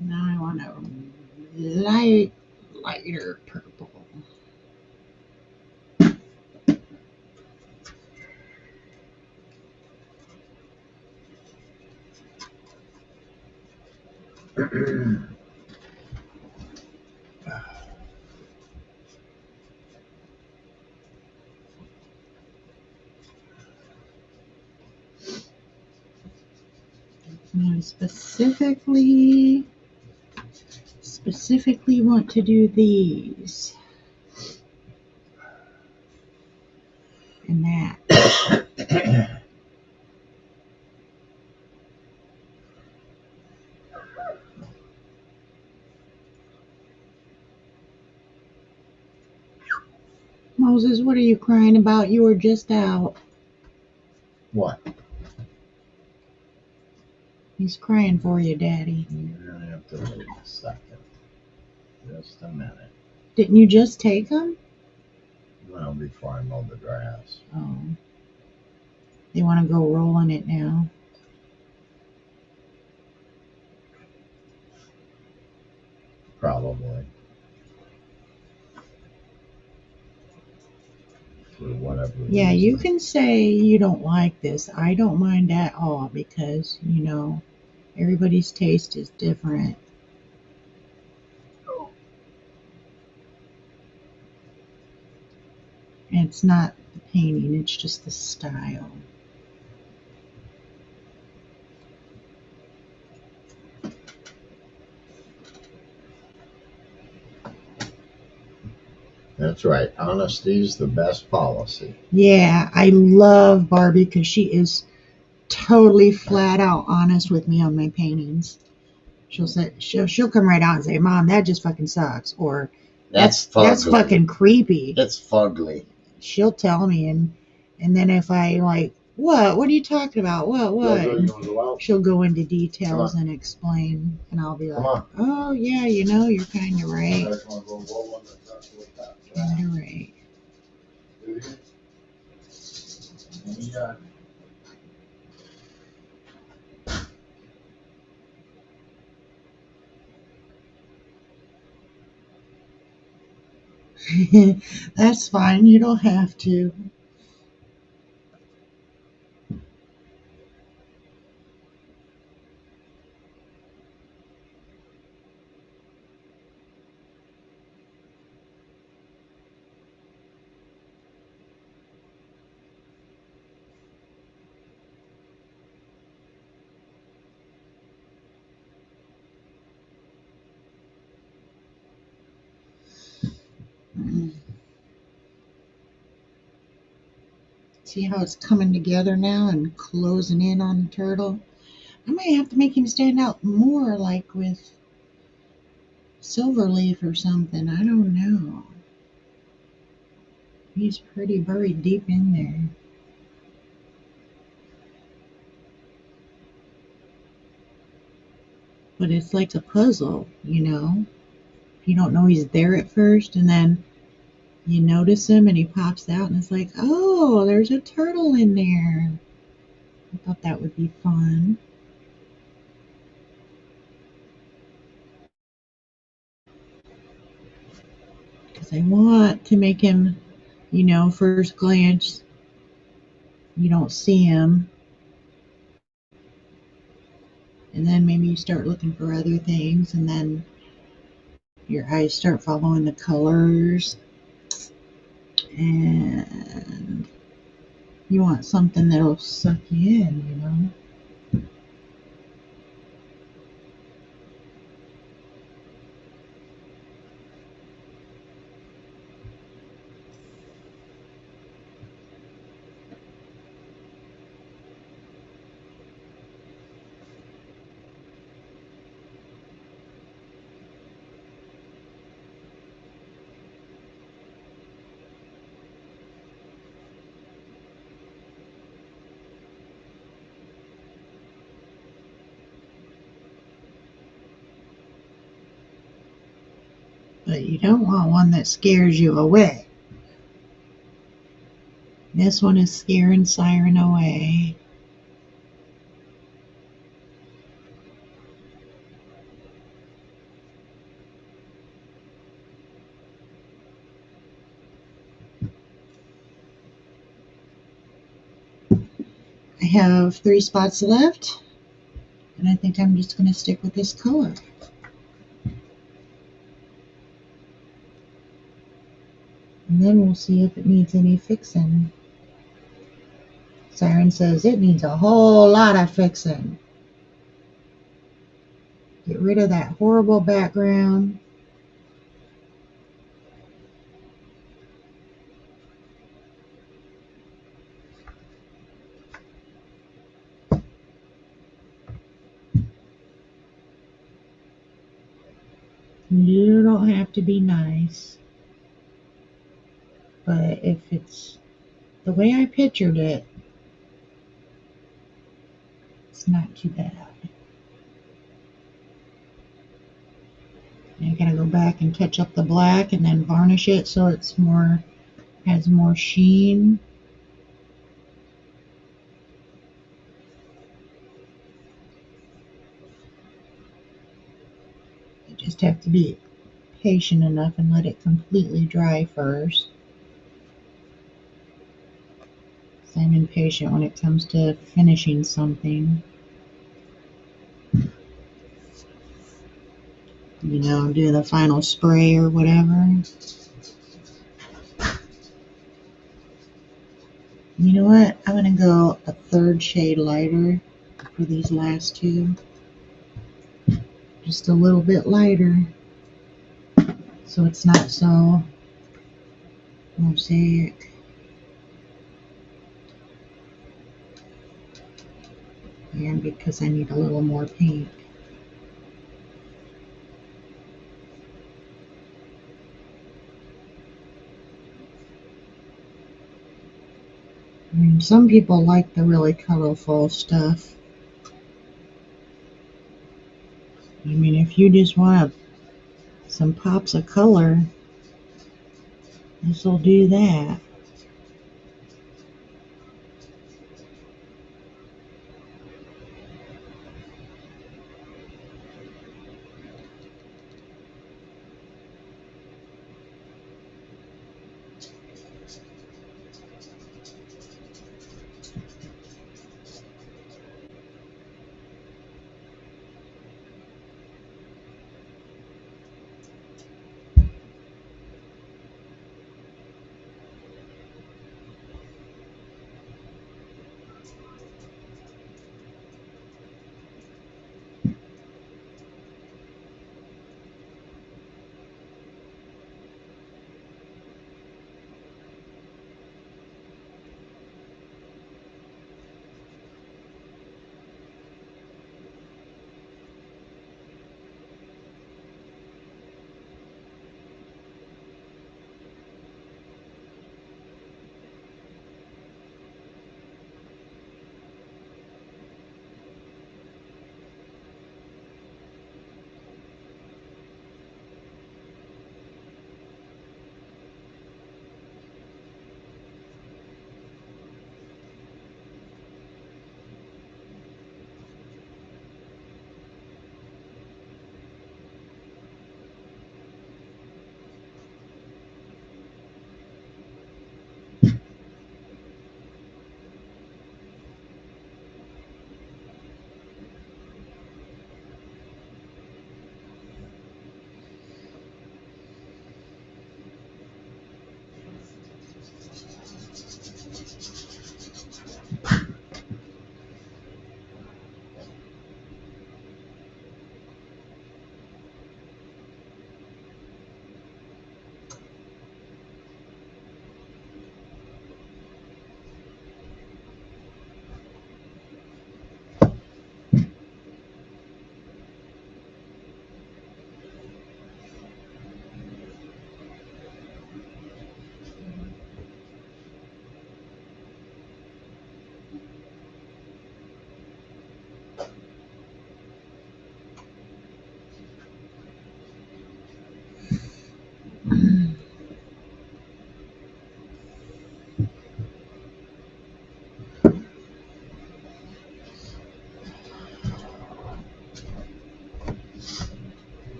Now I want a lighter purple. I specifically want to do these and that. Moses, what are you crying about? You were just out. What? He's crying for you, Daddy. You're gonna have to wait a second. Just a minute. Didn't you just take them? Well, before I mow the grass. Oh. They want to go rolling it now. probably. For whatever Yeah, reason. you can say you don't like this. I don't mind at all because, everybody's taste is different. And it's not the painting, it's just the style. That's right. Honesty is the best policy. Yeah, I love Barbie because she is totally flat out honest with me on my paintings. She'll come right out and say, "Mom, that just fucking sucks," or That's that's fugly. fucking creepy. It's fugly. She'll tell me, and then if I like, what are you talking about? What? And she'll go into details and explain, and I'll be Come like, on. "Oh yeah, you're kind of right. Kind of right." That's fine. You don't have to. See how it's coming together now and closing in on the turtle? I might have to make him stand out more, like with Silverleaf or something. I don't know. He's pretty buried deep in there. But it's like a puzzle, If you don't know he's there at first, and then you notice him and he pops out, and it's like, oh, there's a turtle in there. I thought that would be fun. Because I want to make him, first glance, you don't see him. And then maybe you start looking for other things, and then your eyes start following the colors. And you want something that'll suck you in. But you don't want one that scares you away. This one is scaring Siren away. I have 3 spots left, and I think I'm just going to stick with this color. And then we'll see if it needs any fixing. Siren says it needs a whole lot of fixing. Get rid of that horrible background. You don't have to be nice. But if it's the way I pictured it, it's not too bad. I gotta go back and touch up the black and then varnish it so it's has more sheen. I just have to be patient enough and let it completely dry first. So I'm impatient when it comes to finishing something. You know, do the final spray or whatever. You know what? I'm going to go a third shade lighter for these last two. Just a little bit lighter, so it's not so mosaic. And because I need a little more paint. I mean, some people like the really colorful stuff. I mean, if you just want some pops of color, this will do that.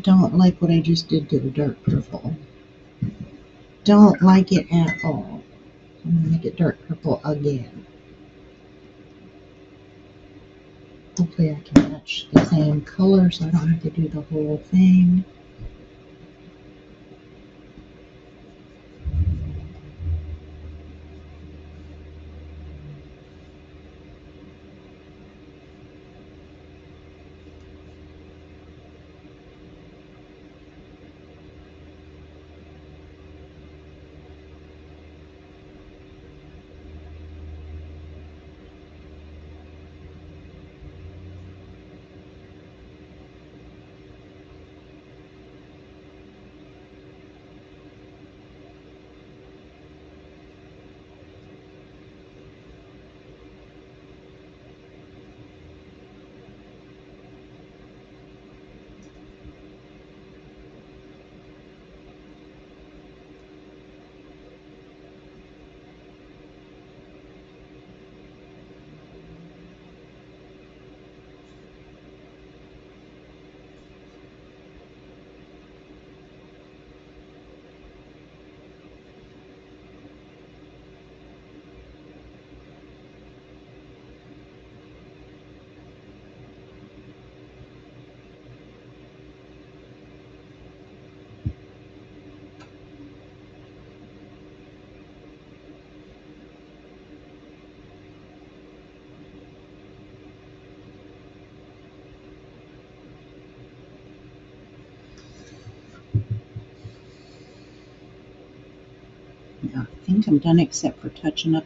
don't like what I just did to the dark purple. Don't like it at all. I'm going to make it dark purple again. Hopefully I can match the same color so I don't have to do the whole thing. Now, I think I'm done except for touching up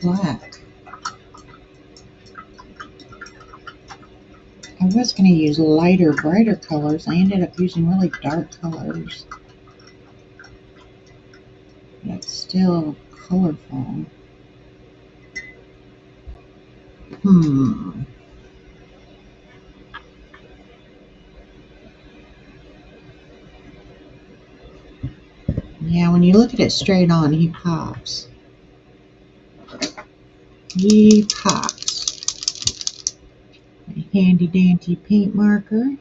black. I was going to use lighter, brighter colors. I ended up using really dark colors. But it's still colorful. Yeah, when you look at it straight on, he pops. He pops. My handy dandy paint marker.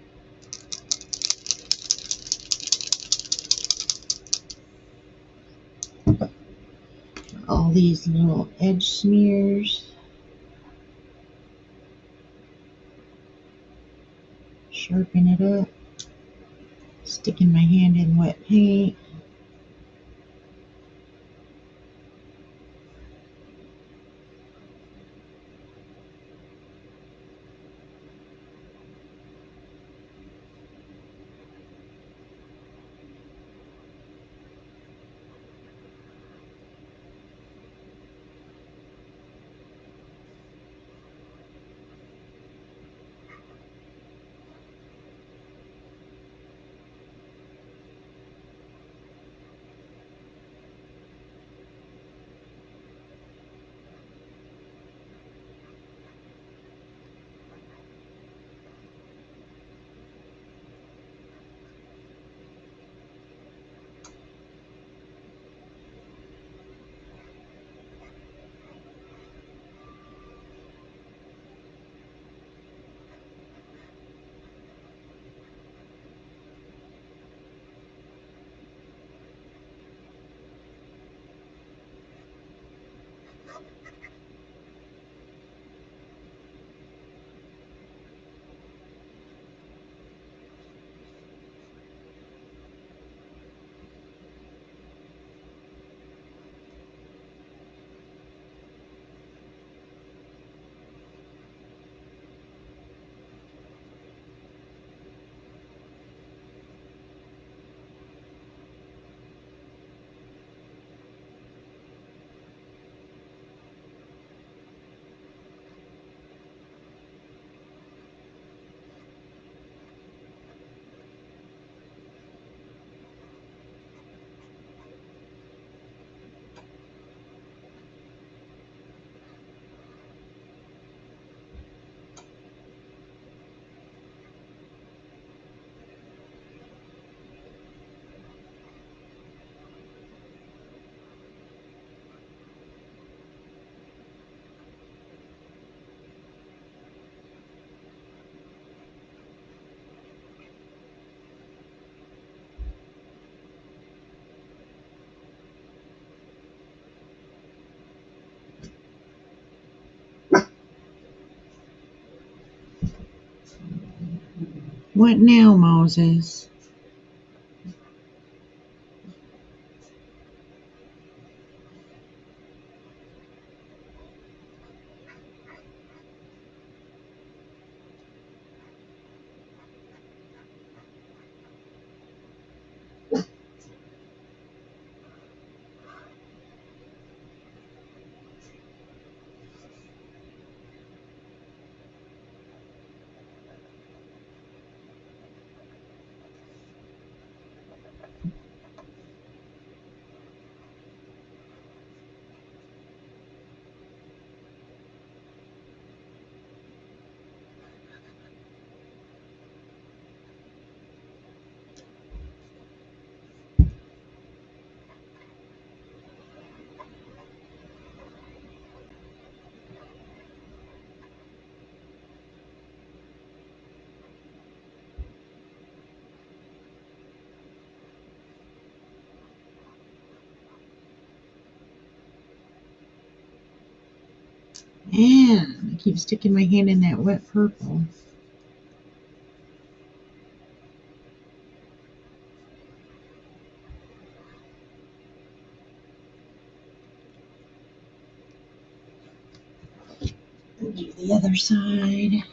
All these little edge smears. Sharpen it up. Sticking my hand in wet paint. What now, Moses? Man, I keep sticking my hand in that wet purple. Do the other side.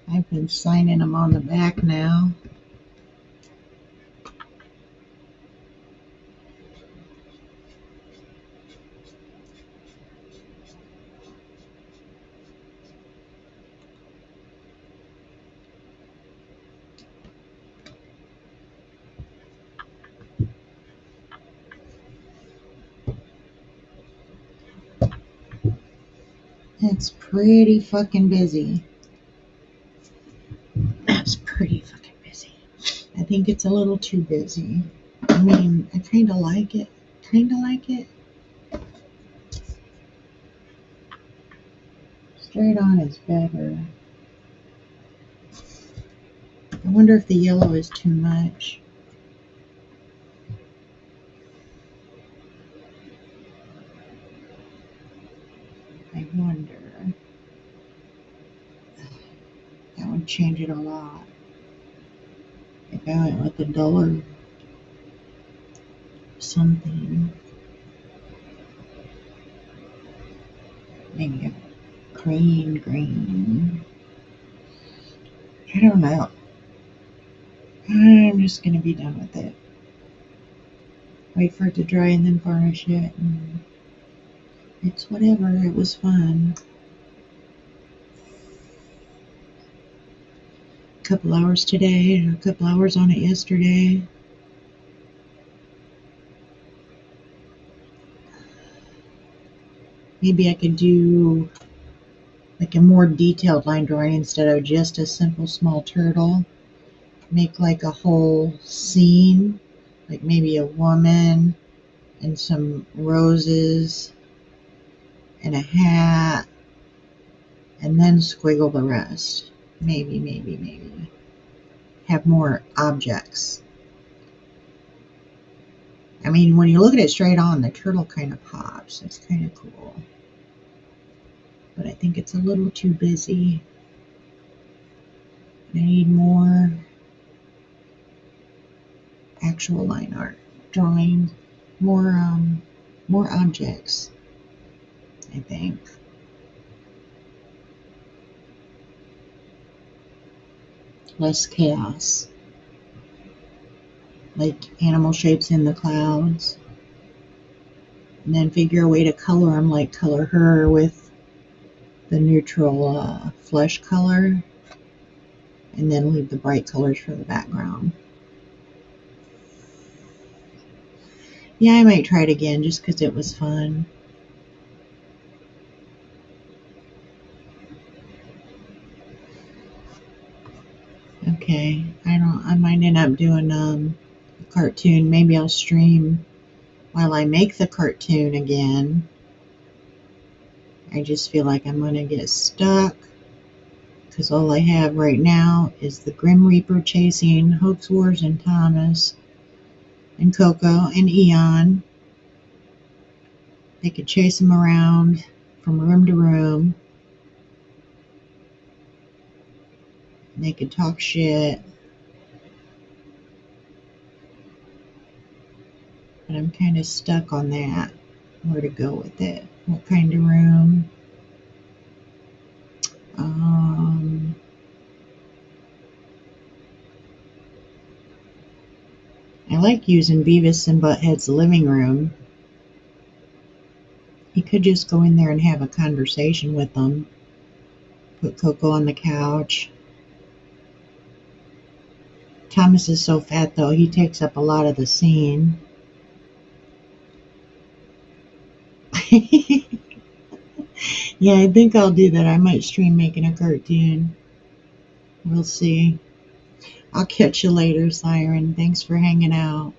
I've been signing them on the back now. That's pretty fucking busy. That's pretty fucking busy. I think it's a little too busy. I mean, I kind of like it. Straight on is better. I wonder if the yellow is too much. I wonder. That would change it a lot. If I went with a duller something. Maybe a green. I don't know. I'm just gonna be done with it. Wait for it to dry and then varnish it. And it's whatever. It was fun. A couple hours today and a couple hours on it yesterday. Maybe I could do like a more detailed line drawing instead of just a simple small turtle. Make like a whole scene, like maybe a woman and some roses and a hat, and then squiggle the rest. Maybe. Have more objects. I mean, when you look at it straight on, the turtle kind of pops. It's kind of cool. But I think it's a little too busy. I need more actual line art, drawing, more objects, I think. Less chaos. Like animal shapes in the clouds. And then figure a way to color them, like color her with the neutral flesh color. And then leave the bright colors for the background. Yeah, I might try it again just because it was fun. Okay, I might end up doing a cartoon. Maybe I'll stream while I make the cartoon again. I just feel like I'm gonna get stuck because all I have right now is the Grim Reaper chasing Hoax Wars and Thomas and Coco and Eon. They could chase him around from room to room. They could talk shit. But I'm kind of stuck on that. Where to go with it. What kind of room. I like using Beavis and Butthead's living room. You could just go in there and have a conversation with them. Put Coco on the couch. Thomas is so fat though, he takes up a lot of the scene. Yeah, I think I'll do that. I might stream making a cartoon. We'll see. I'll catch you later, Siren. Thanks for hanging out.